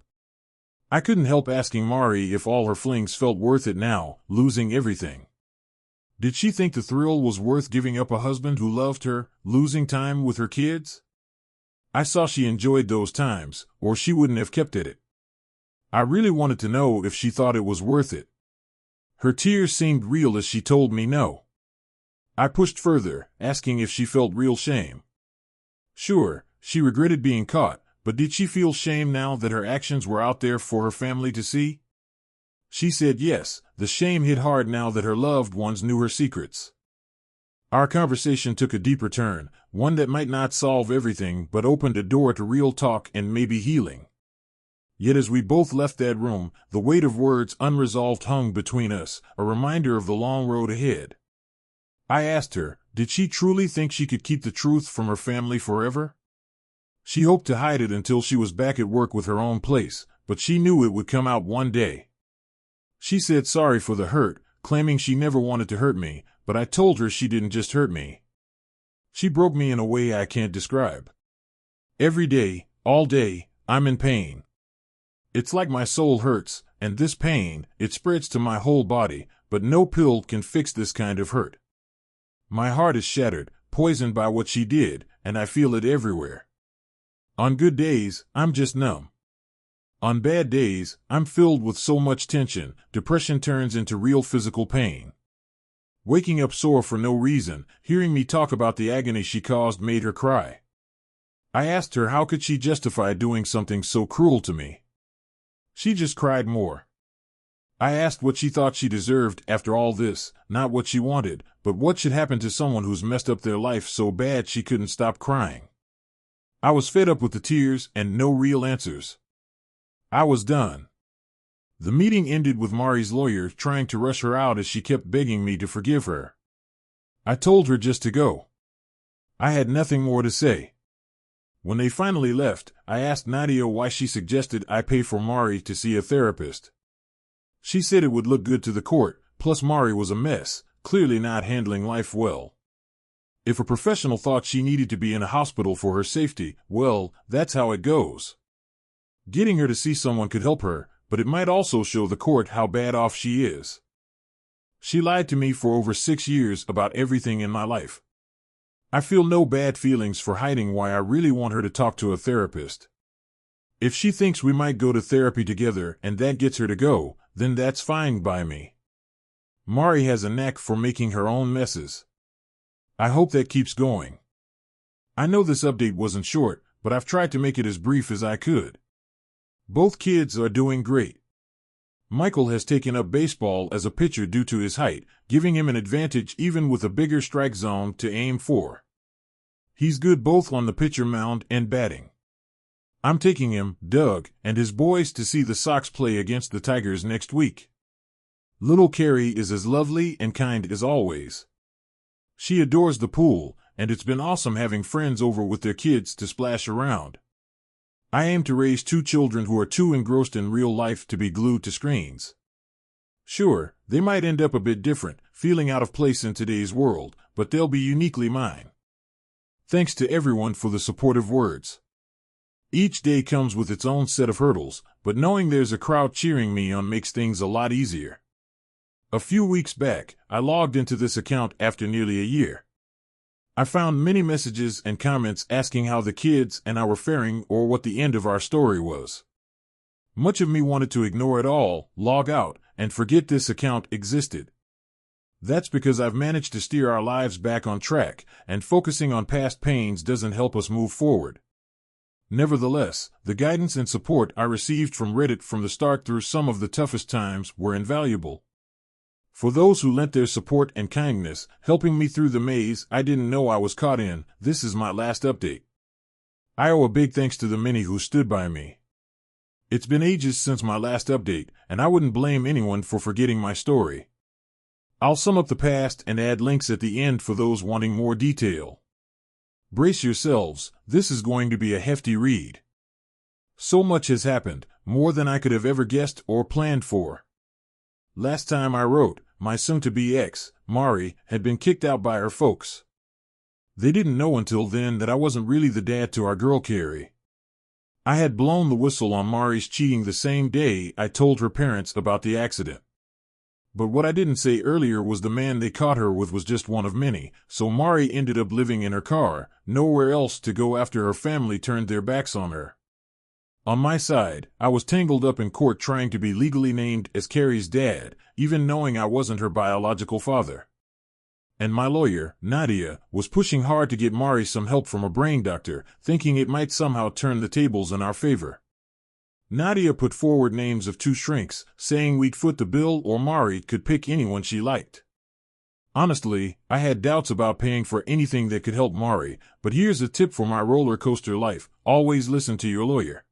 Speaker 1: I couldn't help asking Mari if all her flings felt worth it now, losing everything. Did she think the thrill was worth giving up a husband who loved her, losing time with her kids? I saw she enjoyed those times, or she wouldn't have kept at it. I really wanted to know if she thought it was worth it. Her tears seemed real as she told me no. I pushed further, asking if she felt real shame. Sure, she regretted being caught, but did she feel shame now that her actions were out there for her family to see? She said yes, the shame hit hard now that her loved ones knew her secrets. Our conversation took a deeper turn, one that might not solve everything but opened a door to real talk and maybe healing. Yet as we both left that room, the weight of words unresolved hung between us, a reminder of the long road ahead. I asked her, did she truly think she could keep the truth from her family forever? She hoped to hide it until she was back at work with her own place, but she knew it would come out one day. She said sorry for the hurt, claiming she never wanted to hurt me, but I told her she didn't just hurt me. She broke me in a way I can't describe. Every day, all day, I'm in pain. It's like my soul hurts, and this pain, it spreads to my whole body, but no pill can fix this kind of hurt. My heart is shattered, poisoned by what she did, and I feel it everywhere. On good days, I'm just numb. On bad days, I'm filled with so much tension, depression turns into real physical pain. Waking up sore for no reason, hearing me talk about the agony she caused made her cry. I asked her how could she justify doing something so cruel to me. She just cried more. I asked what she thought she deserved after all this, not what she wanted, but what should happen to someone who's messed up their life so bad she couldn't stop crying. I was fed up with the tears and no real answers. I was done. The meeting ended with Mari's lawyer trying to rush her out as she kept begging me to forgive her. I told her just to go. I had nothing more to say. When they finally left, I asked Nadia why she suggested I pay for Mari to see a therapist. She said it would look good to the court, plus Mari was a mess, clearly not handling life well. If a professional thought she needed to be in a hospital for her safety, well, that's how it goes. Getting her to see someone could help her, but it might also show the court how bad off she is. She lied to me for over 6 years about everything in my life. I feel no bad feelings for hiding why I really want her to talk to a therapist. If she thinks we might go to therapy together and that gets her to go, then that's fine by me. Mari has a knack for making her own messes. I hope that keeps going. I know this update wasn't short, but I've tried to make it as brief as I could. Both kids are doing great. Michael has taken up baseball as a pitcher due to his height, giving him an advantage even with a bigger strike zone to aim for. He's good both on the pitcher mound and batting. I'm taking him, Doug, and his boys to see the Sox play against the Tigers next week. Little Carrie is as lovely and kind as always. She adores the pool, and it's been awesome having friends over with their kids to splash around. I aim to raise 2 children who are too engrossed in real life to be glued to screens. Sure, they might end up a bit different, feeling out of place in today's world, but they'll be uniquely mine. Thanks to everyone for the supportive words. Each day comes with its own set of hurdles, but knowing there's a crowd cheering me on makes things a lot easier. A few weeks back, I logged into this account after nearly a year. I found many messages and comments asking how the kids and I were faring or what the end of our story was. Much of me wanted to ignore it all, log out, and forget this account existed. That's because I've managed to steer our lives back on track, and focusing on past pains doesn't help us move forward. Nevertheless, the guidance and support I received from Reddit from the start through some of the toughest times were invaluable. For those who lent their support and kindness, helping me through the maze I didn't know I was caught in, this is my last update. I owe a big thanks to the many who stood by me. It's been ages since my last update, and I wouldn't blame anyone for forgetting my story. I'll sum up the past and add links at the end for those wanting more detail. Brace yourselves, this is going to be a hefty read. So much has happened, more than I could have ever guessed or planned for. Last time I wrote, my soon-to-be ex, Mari, had been kicked out by her folks. They didn't know until then that I wasn't really the dad to our girl Carrie. I had blown the whistle on Mari's cheating the same day I told her parents about the accident. But what I didn't say earlier was the man they caught her with was just one of many, so Mari ended up living in her car, nowhere else to go after her family turned their backs on her. On my side, I was tangled up in court trying to be legally named as Carrie's dad, even knowing I wasn't her biological father. And my lawyer, Nadia, was pushing hard to get Mari some help from a brain doctor, thinking it might somehow turn the tables in our favor. Nadia put forward names of two shrinks, saying we'd foot the bill or Mari could pick anyone she liked. Honestly, I had doubts about paying for anything that could help Mari, but here's a tip for my roller coaster life: always listen to your lawyer.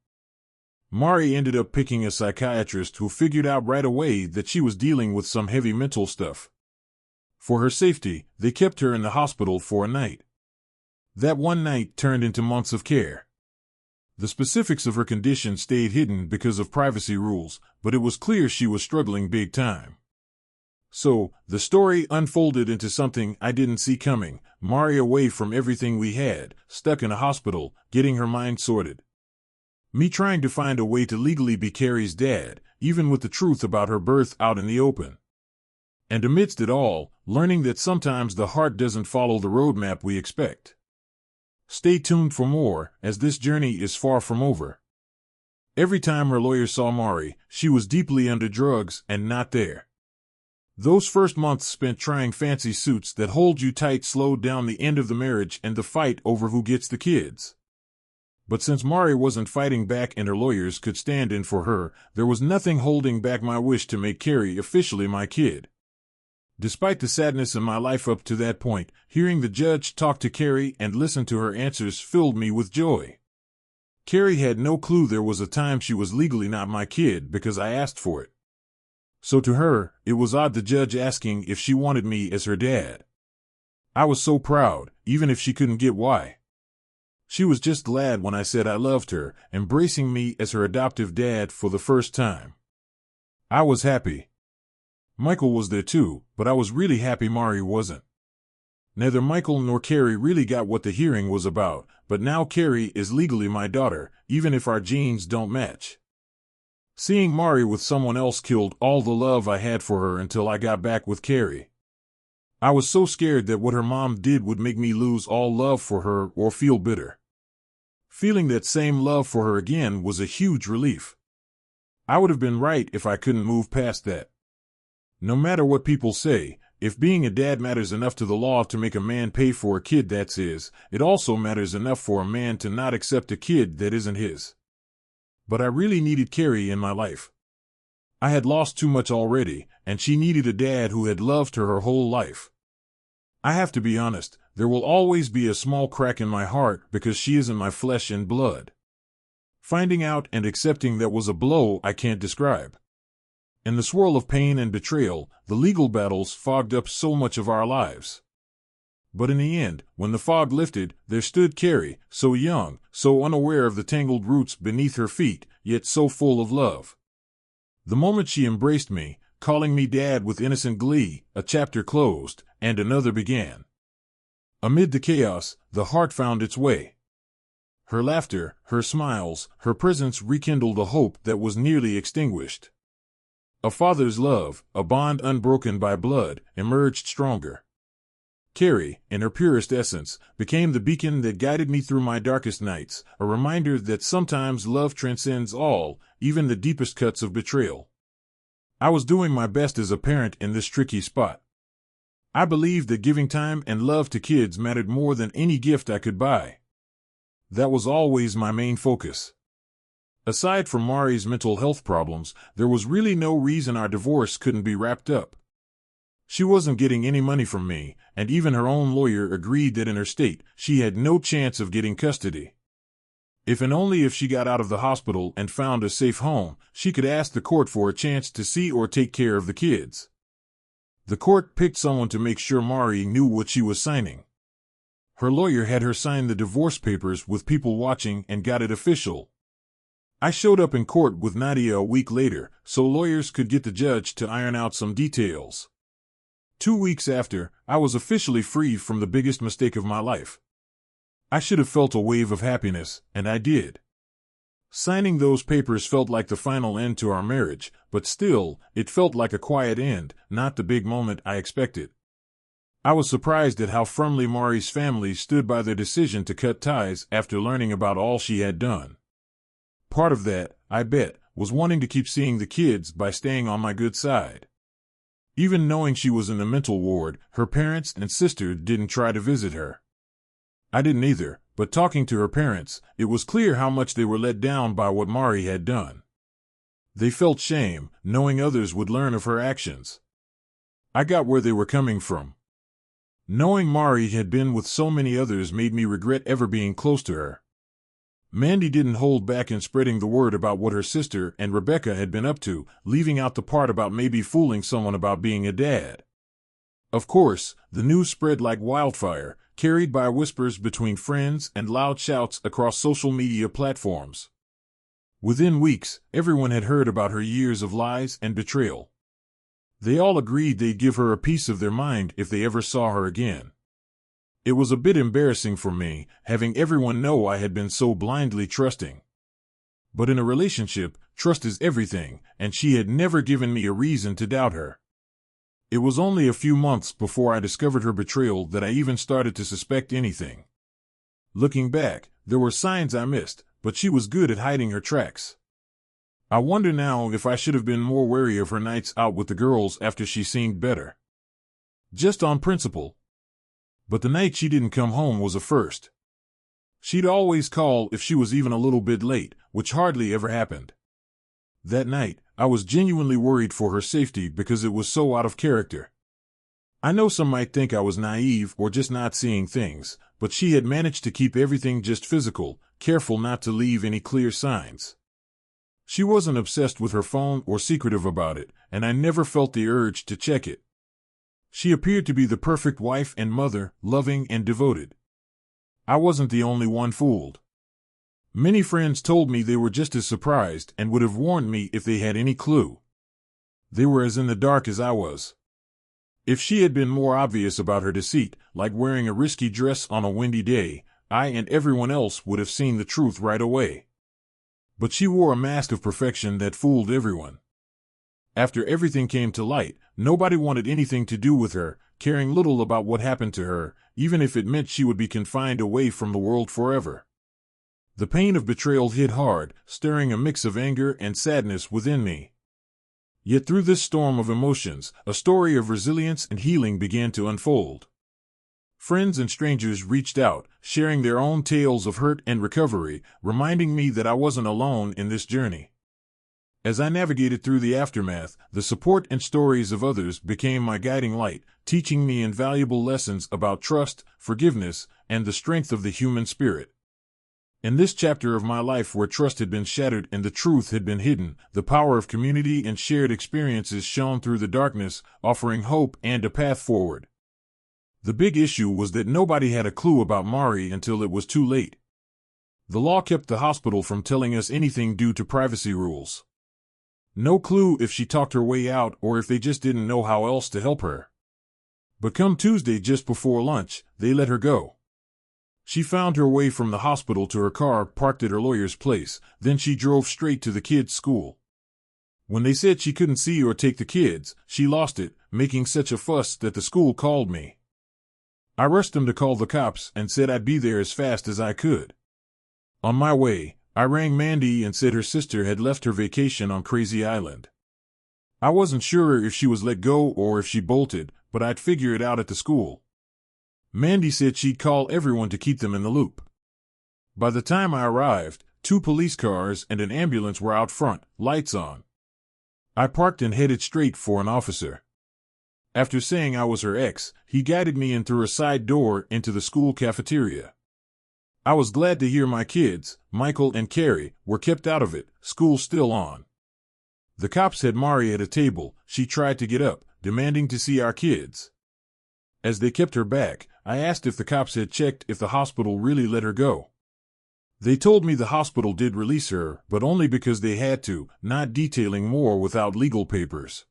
Speaker 1: Mari ended up picking a psychiatrist who figured out right away that she was dealing with some heavy mental stuff. For her safety, they kept her in the hospital for a night. That one night turned into months of care. The specifics of her condition stayed hidden because of privacy rules, but it was clear she was struggling big time. So, the story unfolded into something I didn't see coming: Mari away from everything we had, stuck in a hospital, getting her mind sorted. Me trying to find a way to legally be Carrie's dad, even with the truth about her birth out in the open. And amidst it all, learning that sometimes the heart doesn't follow the roadmap we expect. Stay tuned for more, as this journey is far from over. Every time her lawyer saw Mari, she was deeply under drugs and not there. Those first months spent trying fancy suits that hold you tight slowed down the end of the marriage and the fight over who gets the kids. But since Mari wasn't fighting back and her lawyers could stand in for her, there was nothing holding back my wish to make Carrie officially my kid. Despite the sadness in my life up to that point, hearing the judge talk to Carrie and listen to her answers filled me with joy. Carrie had no clue there was a time she was legally not my kid because I asked for it. So to her, it was odd the judge asking if she wanted me as her dad. I was so proud, even if she couldn't get why. She was just glad when I said I loved her, embracing me as her adoptive dad for the first time. I was happy. Michael was there too, but I was really happy Mari wasn't. Neither Michael nor Carrie really got what the hearing was about, but now Carrie is legally my daughter, even if our genes don't match. Seeing Mari with someone else killed all the love I had for her until I got back with Carrie. I was so scared that what her mom did would make me lose all love for her or feel bitter. Feeling that same love for her again was a huge relief. I would have been right if I couldn't move past that. No matter what people say, if being a dad matters enough to the law to make a man pay for a kid that's his, it also matters enough for a man to not accept a kid that isn't his. But I really needed Carrie in my life. I had lost too much already, and she needed a dad who had loved her whole life. I have to be honest, there will always be a small crack in my heart because she isn't my flesh and blood. Finding out and accepting that was a blow I can't describe. In the swirl of pain and betrayal, the legal battles fogged up so much of our lives. But in the end, when the fog lifted, there stood Carrie, so young, so unaware of the tangled roots beneath her feet, yet so full of love. The moment she embraced me, calling me dad with innocent glee. A chapter closed, and another began. Amid the chaos, the heart found its way. Her laughter, her smiles, her presence rekindled a hope that was nearly extinguished. A father's love, a bond unbroken by blood, emerged stronger. Carrie, in her purest essence, became the beacon that guided me through my darkest nights, a reminder that sometimes love transcends all, even the deepest cuts of betrayal. I was doing my best as a parent in this tricky spot. I believed that giving time and love to kids mattered more than any gift I could buy. That was always my main focus. Aside from Mari's mental health problems, there was really no reason our divorce couldn't be wrapped up. She wasn't getting any money from me, and even her own lawyer agreed that in her state, she had no chance of getting custody. If and only if she got out of the hospital and found a safe home, she could ask the court for a chance to see or take care of the kids. The court picked someone to make sure Mari knew what she was signing. Her lawyer had her sign the divorce papers with people watching and got it official. I showed up in court with Nadia a week later, so lawyers could get the judge to iron out some details. 2 weeks after, I was officially free from the biggest mistake of my life. I should have felt a wave of happiness, and I did. Signing those papers felt like the final end to our marriage, but still, it felt like a quiet end, not the big moment I expected. I was surprised at how firmly Mari's family stood by their decision to cut ties after learning about all she had done. Part of that, I bet, was wanting to keep seeing the kids by staying on my good side. Even knowing she was in the mental ward, her parents and sister didn't try to visit her. I didn't either, but talking to her parents, it was clear how much they were let down by what Mari had done. They felt shame, knowing others would learn of her actions. I got where they were coming from. Knowing Mari had been with so many others made me regret ever being close to her. Mandy didn't hold back in spreading the word about what her sister and Rebecca had been up to, leaving out the part about maybe fooling someone about being a dad. Of course, the news spread like wildfire, carried by whispers between friends and loud shouts across social media platforms. Within weeks, everyone had heard about her years of lies and betrayal. They all agreed they'd give her a piece of their mind if they ever saw her again. It was a bit embarrassing for me, having everyone know I had been so blindly trusting. But in a relationship, trust is everything, and she had never given me a reason to doubt her. It was only a few months before I discovered her betrayal that I even started to suspect anything. Looking back, there were signs I missed, but she was good at hiding her tracks. I wonder now if I should have been more wary of her nights out with the girls after she seemed better. Just on principle. But the night she didn't come home was a first. She'd always call if she was even a little bit late, which hardly ever happened. That night, I was genuinely worried for her safety because it was so out of character. I know some might think I was naive or just not seeing things, but she had managed to keep everything just physical, careful not to leave any clear signs. She wasn't obsessed with her phone or secretive about it, and I never felt the urge to check it. She appeared to be the perfect wife and mother, loving and devoted. I wasn't the only one fooled. Many friends told me they were just as surprised and would have warned me if they had any clue. They were as in the dark as I was. If she had been more obvious about her deceit, like wearing a risky dress on a windy day, I and everyone else would have seen the truth right away. But she wore a mask of perfection that fooled everyone. After everything came to light, nobody wanted anything to do with her, caring little about what happened to her, even if it meant she would be confined away from the world forever. The pain of betrayal hit hard, stirring a mix of anger and sadness within me. Yet through this storm of emotions, a story of resilience and healing began to unfold. Friends and strangers reached out, sharing their own tales of hurt and recovery, reminding me that I wasn't alone in this journey. As I navigated through the aftermath, the support and stories of others became my guiding light, teaching me invaluable lessons about trust, forgiveness, and the strength of the human spirit. In this chapter of my life where trust had been shattered and the truth had been hidden, the power of community and shared experiences shone through the darkness, offering hope and a path forward. The big issue was that nobody had a clue about Mari until it was too late. The law kept the hospital from telling us anything due to privacy rules. No clue if she talked her way out or if they just didn't know how else to help her. But come Tuesday just before lunch, they let her go. She found her way from the hospital to her car parked at her lawyer's place, then she drove straight to the kids' school. When they said she couldn't see or take the kids, she lost it, making such a fuss that the school called me. I rushed them to call the cops and said I'd be there as fast as I could. On my way, I rang Mandy and said her sister had left her vacation on Crazy Island. I wasn't sure if she was let go or if she bolted, but I'd figure it out at the school. Mandy said she'd call everyone to keep them in the loop. By the time I arrived, 2 police cars and an ambulance were out front, lights on. I parked and headed straight for an officer. After saying I was her ex, he guided me in through a side door into the school cafeteria. I was glad to hear my kids, Michael and Carrie, were kept out of it, school still on. The cops had Mari at a table. She tried to get up, demanding to see our kids. As they kept her back, I asked if the cops had checked if the hospital really let her go. They told me the hospital did release her, but only because they had to, not detailing more without legal papers.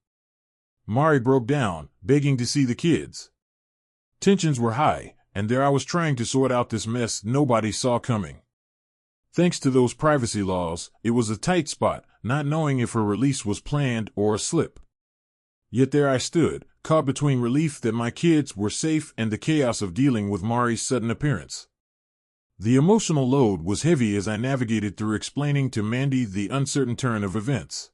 Speaker 1: Mari broke down, begging to see the kids. Tensions were high, and there I was trying to sort out this mess nobody saw coming. Thanks to those privacy laws, it was a tight spot, not knowing if her release was planned or a slip. Yet there I stood, caught between relief that my kids were safe and the chaos of dealing with Mari's sudden appearance. The emotional load was heavy as I navigated through explaining to Mandy the uncertain turn of events.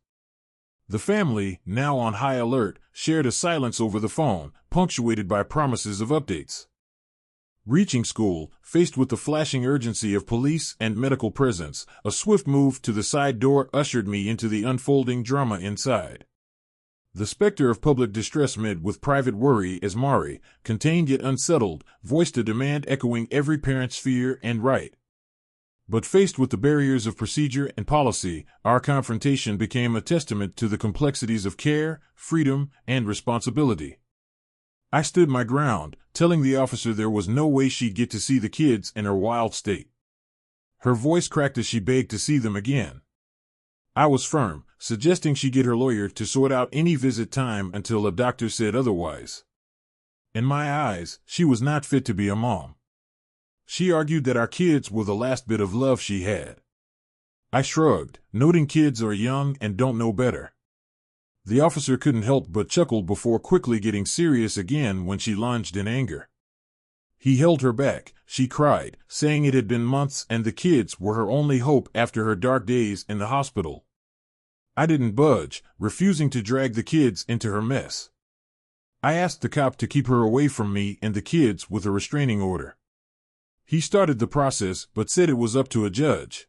Speaker 1: The family, now on high alert, shared a silence over the phone, punctuated by promises of updates. Reaching school, faced with the flashing urgency of police and medical presence, a swift move to the side door ushered me into the unfolding drama inside. The specter of public distress met with private worry as Mari, contained yet unsettled, voiced a demand echoing every parent's fear and right. But faced with the barriers of procedure and policy, our confrontation became a testament to the complexities of care, freedom, and responsibility. I stood my ground, telling the officer there was no way she'd get to see the kids in her wild state. Her voice cracked as she begged to see them again. I was firm, suggesting she get her lawyer to sort out any visit time until a doctor said otherwise. In my eyes, she was not fit to be a mom. She argued that our kids were the last bit of love she had. I shrugged, noting kids are young and don't know better. The officer couldn't help but chuckle before quickly getting serious again when she lunged in anger. He held her back. She cried, saying it had been months and the kids were her only hope after her dark days in the hospital. I didn't budge, refusing to drag the kids into her mess. I asked the cop to keep her away from me and the kids with a restraining order. He started the process but said it was up to a judge.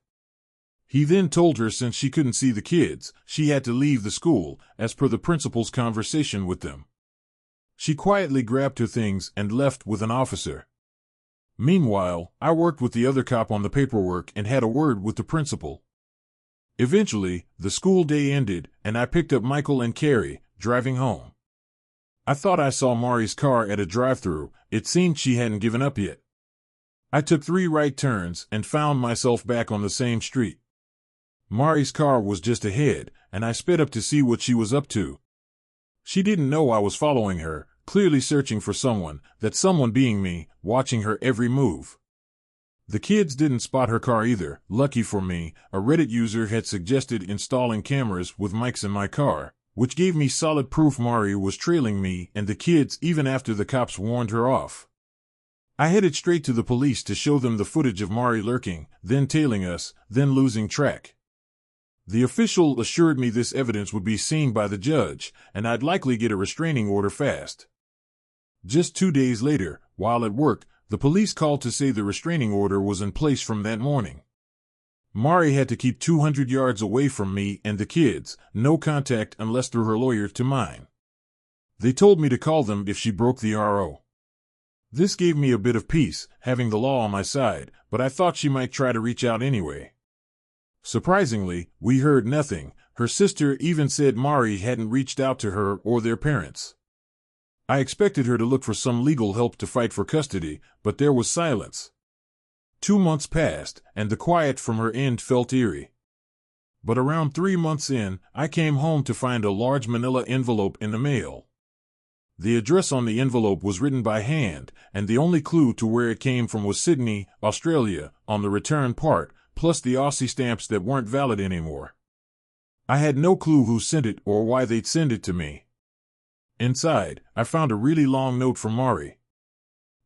Speaker 1: He then told her since she couldn't see the kids, she had to leave the school, as per the principal's conversation with them. She quietly grabbed her things and left with an officer. Meanwhile, I worked with the other cop on the paperwork and had a word with the principal. Eventually, the school day ended, and I picked up Michael and Carrie, driving home. I thought I saw Mari's car at a drive-thru. It seemed she hadn't given up yet. I took 3 right turns and found myself back on the same street. Mari's car was just ahead, and I sped up to see what she was up to. She didn't know I was following her, clearly searching for someone, that someone being me, watching her every move. The kids didn't spot her car either. Lucky for me, a Reddit user had suggested installing cameras with mics in my car, which gave me solid proof Mari was trailing me and the kids even after the cops warned her off. I headed straight to the police to show them the footage of Mari lurking, then tailing us, then losing track. The official assured me this evidence would be seen by the judge, and I'd likely get a restraining order fast. Just 2 days later, while at work, the police called to say the restraining order was in place from that morning. Mari had to keep 200 yards away from me and the kids, no contact unless through her lawyer to mine. They told me to call them if she broke the RO. This gave me a bit of peace, having the law on my side, but I thought she might try to reach out anyway. Surprisingly, we heard nothing. Her sister even said Mari hadn't reached out to her or their parents. I expected her to look for some legal help to fight for custody, but there was silence. 2 months passed, and the quiet from her end felt eerie. But around 3 months in, I came home to find a large manila envelope in the mail. The address on the envelope was written by hand, and the only clue to where it came from was Sydney, Australia, on the return part, plus the Aussie stamps that weren't valid anymore. I had no clue who sent it or why they'd send it to me. Inside, I found a really long note from Mari.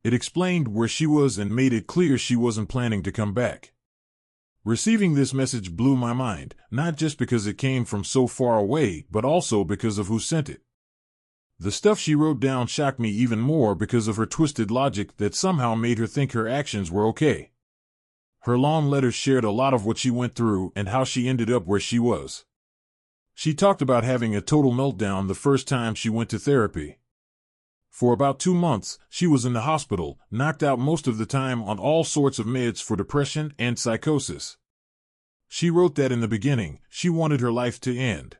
Speaker 1: It explained where she was and made it clear she wasn't planning to come back. Receiving this message blew my mind, not just because it came from so far away, but also because of who sent it. The stuff she wrote down shocked me even more because of her twisted logic that somehow made her think her actions were okay. Her long letters shared a lot of what she went through and how she ended up where she was. She talked about having a total meltdown the first time she went to therapy. For about 2 months, she was in the hospital, knocked out most of the time on all sorts of meds for depression and psychosis. She wrote that in the beginning, she wanted her life to end.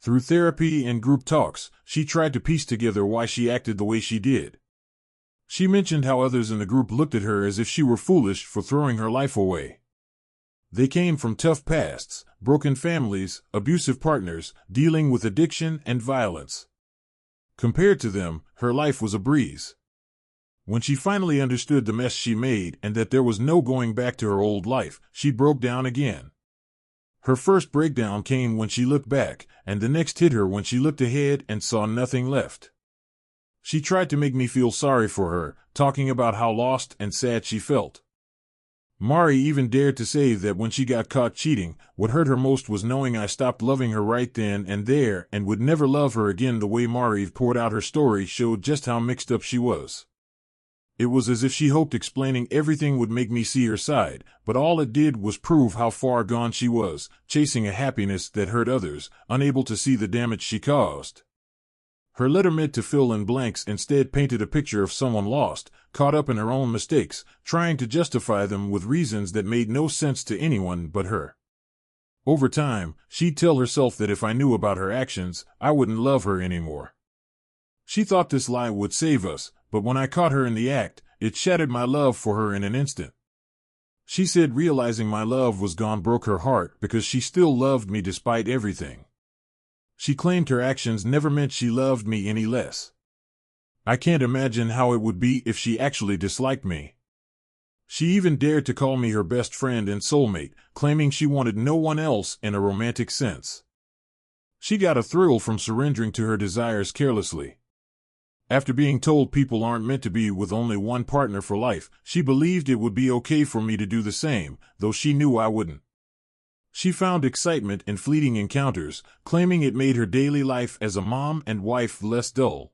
Speaker 1: Through therapy and group talks, she tried to piece together why she acted the way she did. She mentioned how others in the group looked at her as if she were foolish for throwing her life away. They came from tough pasts, broken families, abusive partners, dealing with addiction and violence. Compared to them, her life was a breeze. When she finally understood the mess she made and that there was no going back to her old life, she broke down again. Her first breakdown came when she looked back, and the next hit her when she looked ahead and saw nothing left. She tried to make me feel sorry for her, talking about how lost and sad she felt. Mari even dared to say that when she got caught cheating, what hurt her most was knowing I stopped loving her right then and there and would never love her again. The way Mari poured out her story showed just how mixed up she was. It was as if she hoped explaining everything would make me see her side, but all it did was prove how far gone she was, chasing a happiness that hurt others, unable to see the damage she caused. Her letter meant to fill in blanks instead painted a picture of someone lost, caught up in her own mistakes, trying to justify them with reasons that made no sense to anyone but her. Over time, she'd tell herself that if I knew about her actions, I wouldn't love her anymore. She thought this lie would save us, but when I caught her in the act, it shattered my love for her in an instant. She said realizing my love was gone broke her heart because she still loved me despite everything. She claimed her actions never meant she loved me any less. I can't imagine how it would be if she actually disliked me. She even dared to call me her best friend and soulmate, claiming she wanted no one else in a romantic sense. She got a thrill from surrendering to her desires carelessly. After being told people aren't meant to be with only one partner for life, she believed it would be okay for me to do the same, though she knew I wouldn't. She found excitement in fleeting encounters, claiming it made her daily life as a mom and wife less dull.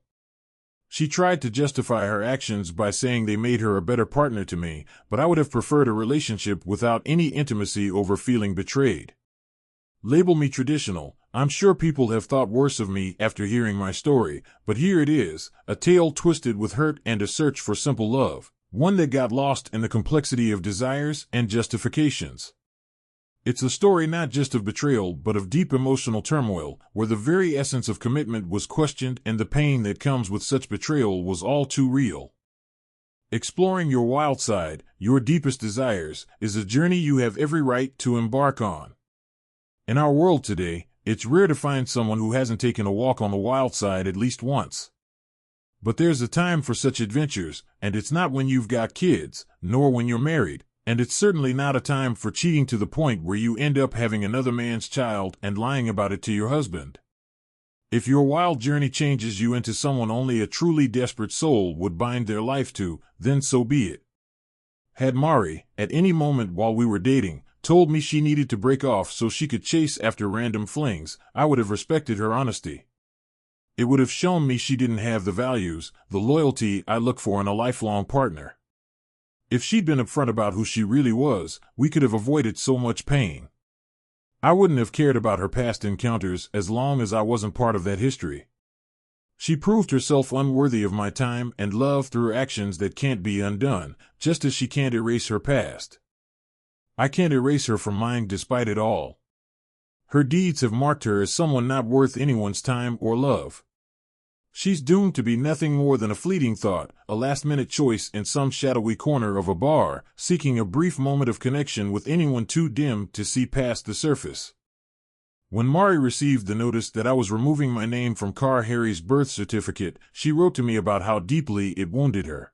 Speaker 1: She tried to justify her actions by saying they made her a better partner to me, but I would have preferred a relationship without any intimacy over feeling betrayed. Label me traditional. I'm sure people have thought worse of me after hearing my story, but here it is, a tale twisted with hurt and a search for simple love, one that got lost in the complexity of desires and justifications. It's a story not just of betrayal but of deep emotional turmoil, where the very essence of commitment was questioned and the pain that comes with such betrayal was all too real. Exploring your wild side, your deepest desires, is a journey you have every right to embark on. In our world today, it's rare to find someone who hasn't taken a walk on the wild side at least once. But there's a time for such adventures, and it's not when you've got kids, nor when you're married. And it's certainly not a time for cheating to the point where you end up having another man's child and lying about it to your husband. If your wild journey changes you into someone only a truly desperate soul would bind their life to, then so be it. Had Mari, at any moment while we were dating, told me she needed to break off so she could chase after random flings, I would have respected her honesty. It would have shown me she didn't have the values, the loyalty I look for in a lifelong partner. If she'd been upfront about who she really was, we could have avoided so much pain. I wouldn't have cared about her past encounters as long as I wasn't part of that history. She proved herself unworthy of my time and love through actions that can't be undone, just as she can't erase her past. I can't erase her from mine despite it all. Her deeds have marked her as someone not worth anyone's time or love. She's doomed to be nothing more than a fleeting thought, a last-minute choice in some shadowy corner of a bar, seeking a brief moment of connection with anyone too dim to see past the surface. When Mari received the notice that I was removing my name from Harry's birth certificate, she wrote to me about how deeply it wounded her.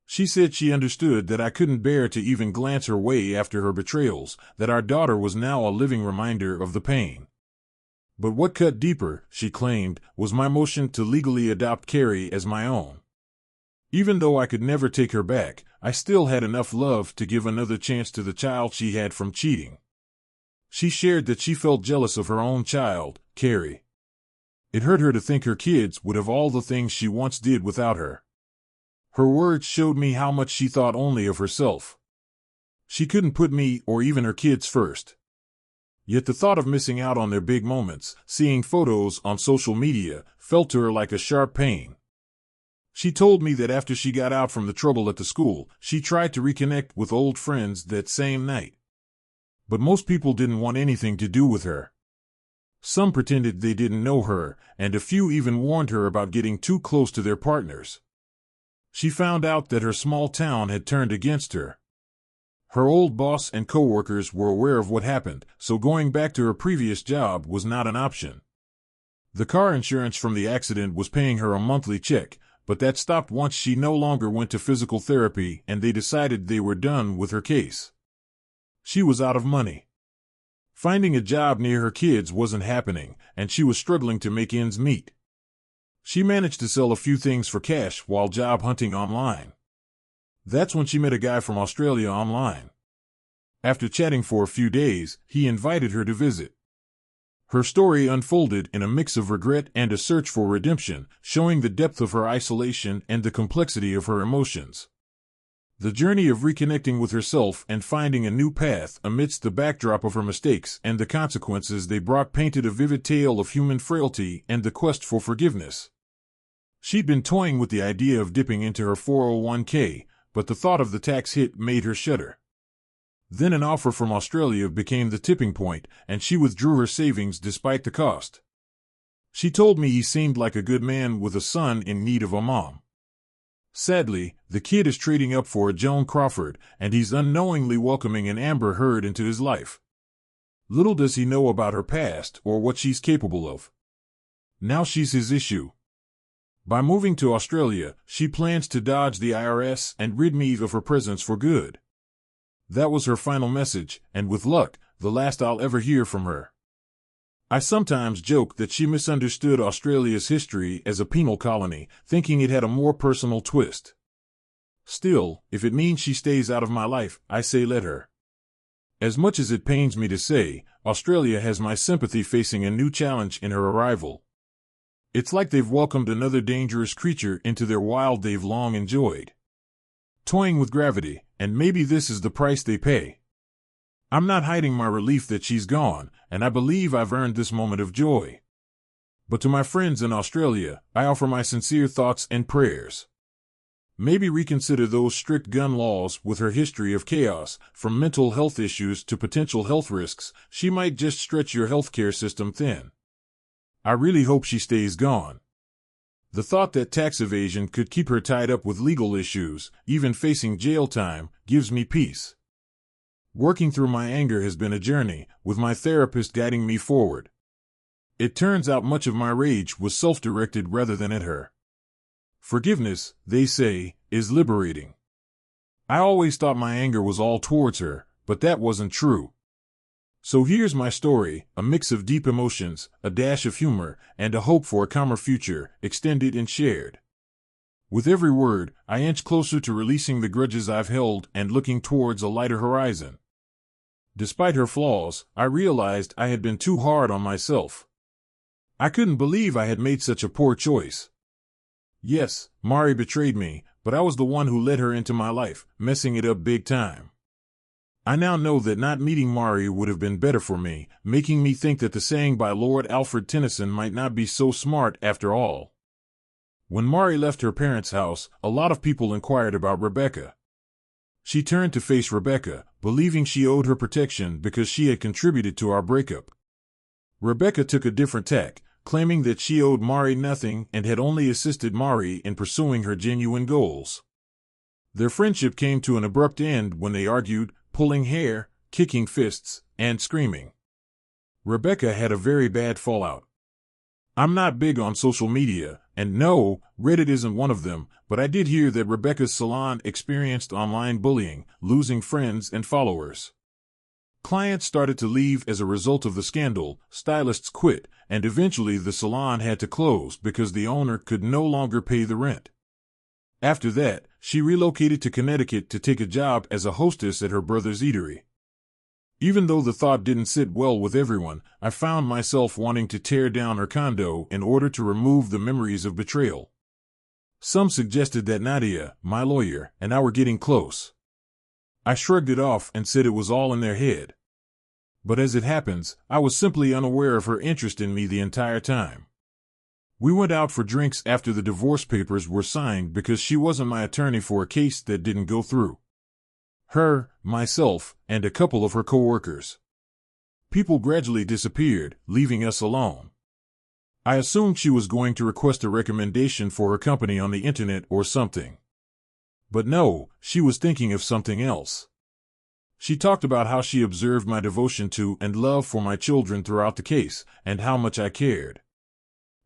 Speaker 1: She said she understood that I couldn't bear to even glance her way after her betrayals, that our daughter was now a living reminder of the pain. But what cut deeper, she claimed, was my motion to legally adopt Carrie as my own. Even though I could never take her back, I still had enough love to give another chance to the child she had from cheating. She shared that she felt jealous of her own child, Carrie. It hurt her to think her kids would have all the things she once did without her. Her words showed me how much she thought only of herself. She couldn't put me or even her kids first. Yet the thought of missing out on their big moments, seeing photos on social media, felt to her like a sharp pain. She told me that after she got out from the trouble at the school, she tried to reconnect with old friends that same night. But most people didn't want anything to do with her. Some pretended they didn't know her, and a few even warned her about getting too close to their partners. She found out that her small town had turned against her. Her old boss and coworkers were aware of what happened, so going back to her previous job was not an option. The car insurance from the accident was paying her a monthly check, but that stopped once she no longer went to physical therapy and they decided they were done with her case. She was out of money. Finding a job near her kids wasn't happening, and she was struggling to make ends meet. She managed to sell a few things for cash while job hunting online. That's when she met a guy from Australia online. After chatting for a few days, he invited her to visit. Her story unfolded in a mix of regret and a search for redemption, showing the depth of her isolation and the complexity of her emotions. The journey of reconnecting with herself and finding a new path amidst the backdrop of her mistakes and the consequences they brought painted a vivid tale of human frailty and the quest for forgiveness. She'd been toying with the idea of dipping into her 401k, but the thought of the tax hit made her shudder. Then an offer from Australia became the tipping point, and she withdrew her savings despite the cost. She told me he seemed like a good man with a son in need of a mom. Sadly, the kid is trading up for a Joan Crawford, and he's unknowingly welcoming an Amber Heard into his life. Little does he know about her past or what she's capable of. Now she's his issue. By moving to Australia, she plans to dodge the IRS and rid me of her presence for good. That was her final message, and with luck, the last I'll ever hear from her. I sometimes joke that she misunderstood Australia's history as a penal colony, thinking it had a more personal twist. Still, if it means she stays out of my life, I say let her. As much as it pains me to say, Australia has my sympathy facing a new challenge in her arrival. It's like they've welcomed another dangerous creature into their wild they've long enjoyed. Toying with gravity, and maybe this is the price they pay. I'm not hiding my relief that she's gone, and I believe I've earned this moment of joy. But to my friends in Australia, I offer my sincere thoughts and prayers. Maybe reconsider those strict gun laws. With her history of chaos, from mental health issues to potential health risks, she might just stretch your healthcare system thin. I really hope she stays gone. The thought that tax evasion could keep her tied up with legal issues, even facing jail time, gives me peace. Working through my anger has been a journey, with my therapist guiding me forward. It turns out much of my rage was self-directed rather than at her. Forgiveness, they say, is liberating. I always thought my anger was all towards her, but that wasn't true. So here's my story, a mix of deep emotions, a dash of humor, and a hope for a calmer future, extended and shared. With every word, I inch closer to releasing the grudges I've held and looking towards a lighter horizon. Despite her flaws, I realized I had been too hard on myself. I couldn't believe I had made such a poor choice. Yes, Mari betrayed me, but I was the one who let her into my life, messing it up big time. I now know that not meeting Mari would have been better for me, making me think that the saying by Lord Alfred Tennyson might not be so smart after all. When Mari left her parents' house, a lot of people inquired about Rebecca. She turned to face Rebecca, believing she owed her protection because she had contributed to our breakup. Rebecca took a different tack, claiming that she owed Mari nothing and had only assisted Mari in pursuing her genuine goals. Their friendship came to an abrupt end when they argued, pulling hair, kicking fists, and screaming. Rebecca had a very bad fallout. I'm not big on social media, and no, Reddit isn't one of them, but I did hear that Rebecca's salon experienced online bullying, losing friends and followers. Clients started to leave as a result of the scandal, stylists quit, and eventually the salon had to close because the owner could no longer pay the rent. After that, she relocated to Connecticut to take a job as a hostess at her brother's eatery. Even though the thought didn't sit well with everyone, I found myself wanting to tear down her condo in order to remove the memories of betrayal. Some suggested that Nadia, my lawyer, and I were getting close. I shrugged it off and said it was all in their head. But as it happens, I was simply unaware of her interest in me the entire time. We went out for drinks after the divorce papers were signed because she wasn't my attorney for a case that didn't go through. Her, myself, and a couple of her co-workers. People gradually disappeared, leaving us alone. I assumed she was going to request a recommendation for her company on the internet or something. But no, she was thinking of something else. She talked about how she observed my devotion to and love for my children throughout the case, and how much I cared.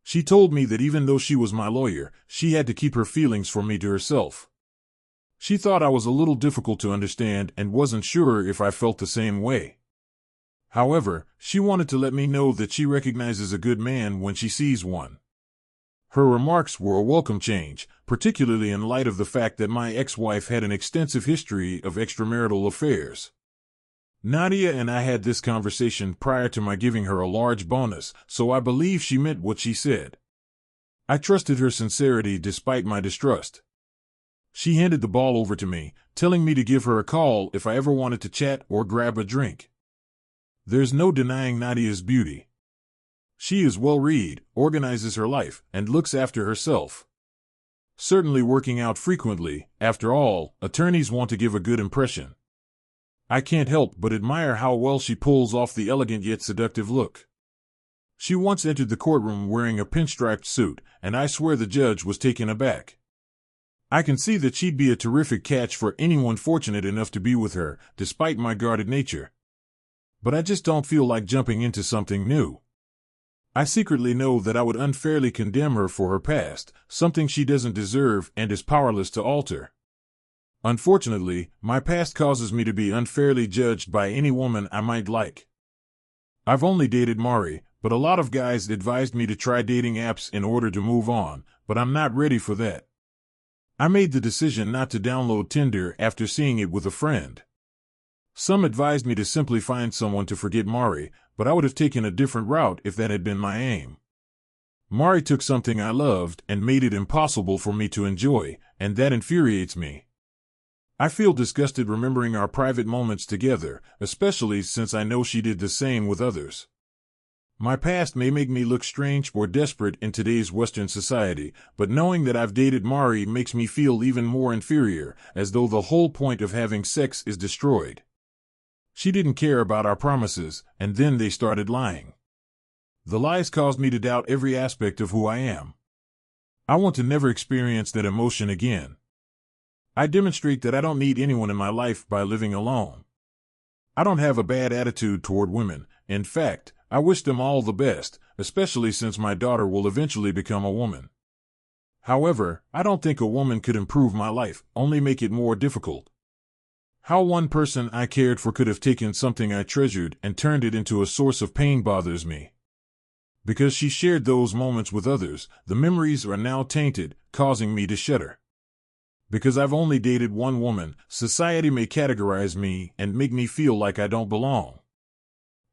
Speaker 1: She told me that even though she was my lawyer, she had to keep her feelings for me to herself. She thought I was a little difficult to understand and wasn't sure if I felt the same way. However, she wanted to let me know that she recognizes a good man when she sees one. Her remarks were a welcome change, particularly in light of the fact that my ex-wife had an extensive history of extramarital affairs. Nadia and I had this conversation prior to my giving her a large bonus, so I believe she meant what she said. I trusted her sincerity despite my distrust. She handed the ball over to me, telling me to give her a call if I ever wanted to chat or grab a drink. There's no denying Nadia's beauty. She is well-read, organizes her life, and looks after herself. Certainly working out frequently. After all, attorneys want to give a good impression. I can't help but admire how well she pulls off the elegant yet seductive look. She once entered the courtroom wearing a pinstriped suit, and I swear the judge was taken aback. I can see that she'd be a terrific catch for anyone fortunate enough to be with her, despite my guarded nature. But I just don't feel like jumping into something new. I secretly know that I would unfairly condemn her for her past, something she doesn't deserve and is powerless to alter. Unfortunately, my past causes me to be unfairly judged by any woman I might like. I've only dated Mari, but a lot of guys advised me to try dating apps in order to move on, but I'm not ready for that. I made the decision not to download Tinder after seeing it with a friend. Some advised me to simply find someone to forget Mari, but I would have taken a different route if that had been my aim. Mari took something I loved and made it impossible for me to enjoy, and that infuriates me. I feel disgusted remembering our private moments together, especially since I know she did the same with others. My past may make me look strange or desperate in today's Western society, but knowing that I've dated Mari makes me feel even more inferior, as though the whole point of having sex is destroyed. She didn't care about our promises, and then they started lying. The lies caused me to doubt every aspect of who I am. I want to never experience that emotion again. I demonstrate that I don't need anyone in my life by living alone. I don't have a bad attitude toward women. In fact, I wish them all the best, especially since my daughter will eventually become a woman. However, I don't think a woman could improve my life, only make it more difficult. How one person I cared for could have taken something I treasured and turned it into a source of pain bothers me. Because she shared those moments with others, the memories are now tainted, causing me to shudder. Because I've only dated one woman, society may categorize me and make me feel like I don't belong.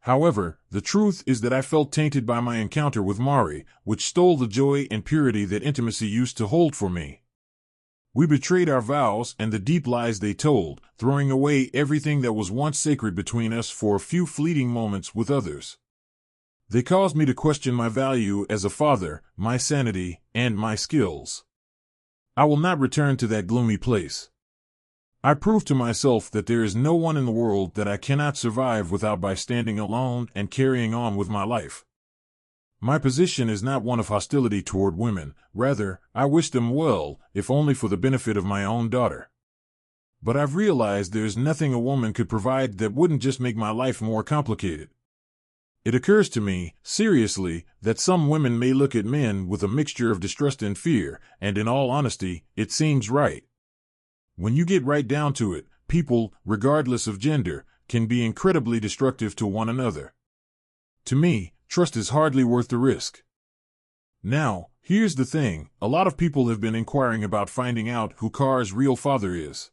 Speaker 1: However, the truth is that I felt tainted by my encounter with Mari, which stole the joy and purity that intimacy used to hold for me. We betrayed our vows and the deep lies they told, throwing away everything that was once sacred between us for a few fleeting moments with others. They caused me to question my value as a father, my sanity, and my skills. I will not return to that gloomy place. I proved to myself that there is no one in the world that I cannot survive without by standing alone and carrying on with my life. My position is not one of hostility toward women, rather, I wish them well, if only for the benefit of my own daughter. But I've realized there's nothing a woman could provide that wouldn't just make my life more complicated. It occurs to me, seriously, that some women may look at men with a mixture of distrust and fear, and in all honesty, it seems right. When you get right down to it, people, regardless of gender, can be incredibly destructive to one another. To me, trust is hardly worth the risk. Now, here's the thing, a lot of people have been inquiring about finding out who Car's real father is.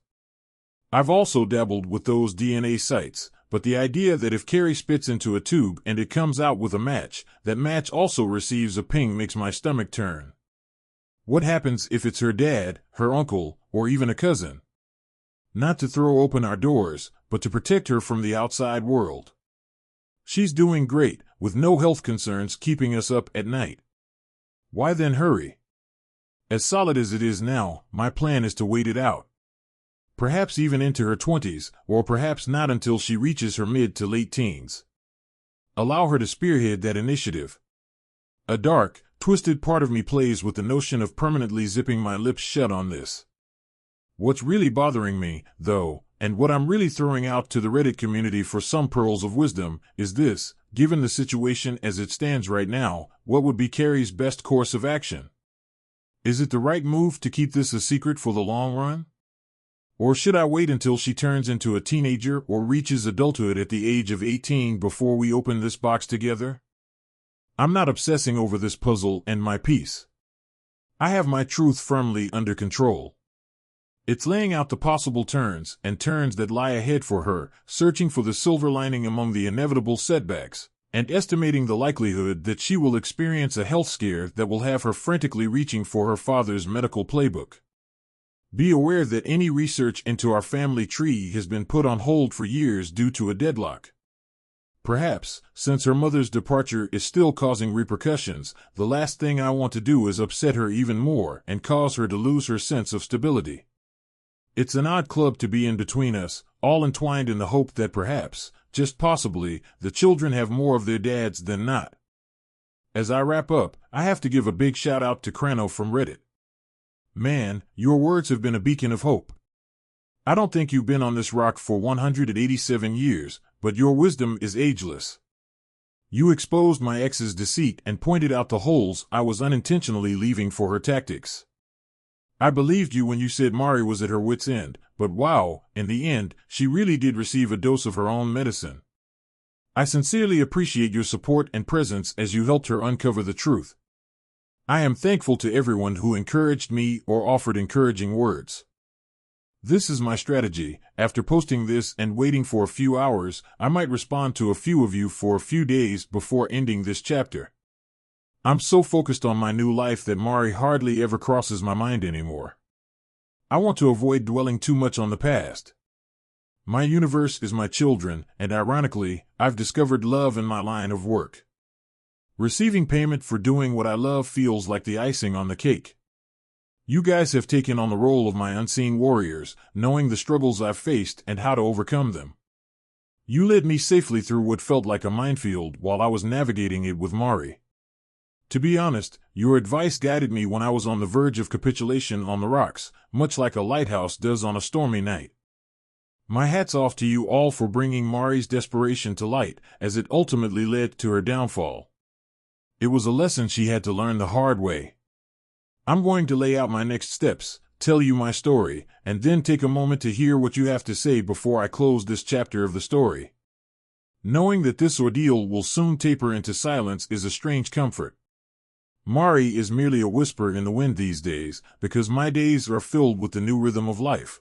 Speaker 1: I've also dabbled with those DNA sites, but the idea that if Carrie spits into a tube and it comes out with a match, that match also receives a ping makes my stomach turn. What happens if it's her dad, her uncle, or even a cousin? Not to throw open our doors, but to protect her from the outside world. She's doing great, with no health concerns keeping us up at night. Why then hurry? As solid as it is now, my plan is to wait it out. Perhaps even into her 20s, or perhaps not until she reaches her mid to late teens. Allow her to spearhead that initiative. A dark, twisted part of me plays with the notion of permanently zipping my lips shut on this. What's really bothering me, though, and what I'm really throwing out to the Reddit community for some pearls of wisdom, is this: given the situation as it stands right now, what would be Carrie's best course of action? Is it the right move to keep this a secret for the long run? Or should I wait until she turns into a teenager or reaches adulthood at the age of 18 before we open this box together? I'm not obsessing over this puzzle and my peace. I have my truth firmly under control. It's laying out the possible turns that lie ahead for her, searching for the silver lining among the inevitable setbacks, and estimating the likelihood that she will experience a health scare that will have her frantically reaching for her father's medical playbook. Be aware that any research into our family tree has been put on hold for years due to a deadlock. Perhaps, since her mother's departure is still causing repercussions, the last thing I want to do is upset her even more and cause her to lose her sense of stability. It's an odd club to be in between us, all entwined in the hope that perhaps, just possibly, the children have more of their dads than not. As I wrap up, I have to give a big shout out to Crano from Reddit. Man, your words have been a beacon of hope. I don't think you've been on this rock for 187 years, but your wisdom is ageless. You exposed my ex's deceit and pointed out the holes I was unintentionally leaving for her tactics. I believed you when you said Mari was at her wit's end, but wow, in the end, she really did receive a dose of her own medicine. I sincerely appreciate your support and presence as you helped her uncover the truth. I am thankful to everyone who encouraged me or offered encouraging words. This is my strategy. After posting this and waiting for a few hours, I might respond to a few of you for a few days before ending this chapter. I'm so focused on my new life that Mari hardly ever crosses my mind anymore. I want to avoid dwelling too much on the past. My universe is my children, and ironically, I've discovered love in my line of work. Receiving payment for doing what I love feels like the icing on the cake. You guys have taken on the role of my unseen warriors, knowing the struggles I've faced and how to overcome them. You led me safely through what felt like a minefield while I was navigating it with Mari. To be honest, your advice guided me when I was on the verge of capitulation on the rocks, much like a lighthouse does on a stormy night. My hat's off to you all for bringing Mari's desperation to light, as it ultimately led to her downfall. It was a lesson she had to learn the hard way. I'm going to lay out my next steps, tell you my story, and then take a moment to hear what you have to say before I close this chapter of the story. Knowing that this ordeal will soon taper into silence is a strange comfort. Mari is merely a whisper in the wind these days, because my days are filled with the new rhythm of life.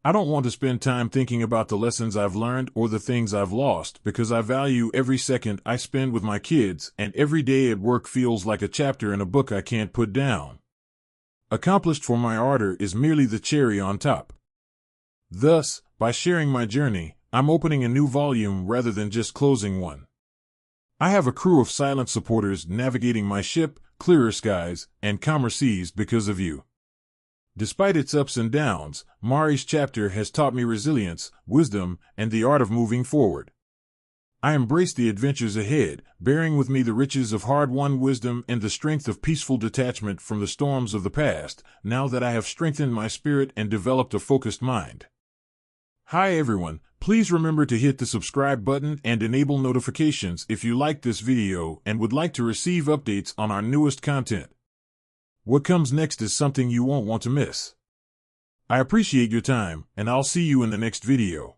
Speaker 1: I don't want to spend time thinking about the lessons I've learned or the things I've lost, because I value every second I spend with my kids, and every day at work feels like a chapter in a book I can't put down. Accomplished for my ardor is merely the cherry on top. Thus, by sharing my journey, I'm opening a new volume rather than just closing one. I have a crew of silent supporters navigating my ship, clearer skies, and calmer seas because of you. Despite its ups and downs, Mari's chapter has taught me resilience, wisdom, and the art of moving forward. I embrace the adventures ahead, bearing with me the riches of hard-won wisdom and the strength of peaceful detachment from the storms of the past, now that I have strengthened my spirit and developed a focused mind. Hi everyone, Please remember to hit the subscribe button and enable notifications if you liked this video and would like to receive updates on our newest content. What comes next is something you won't want to miss. I appreciate your time, and I'll see you in the next video.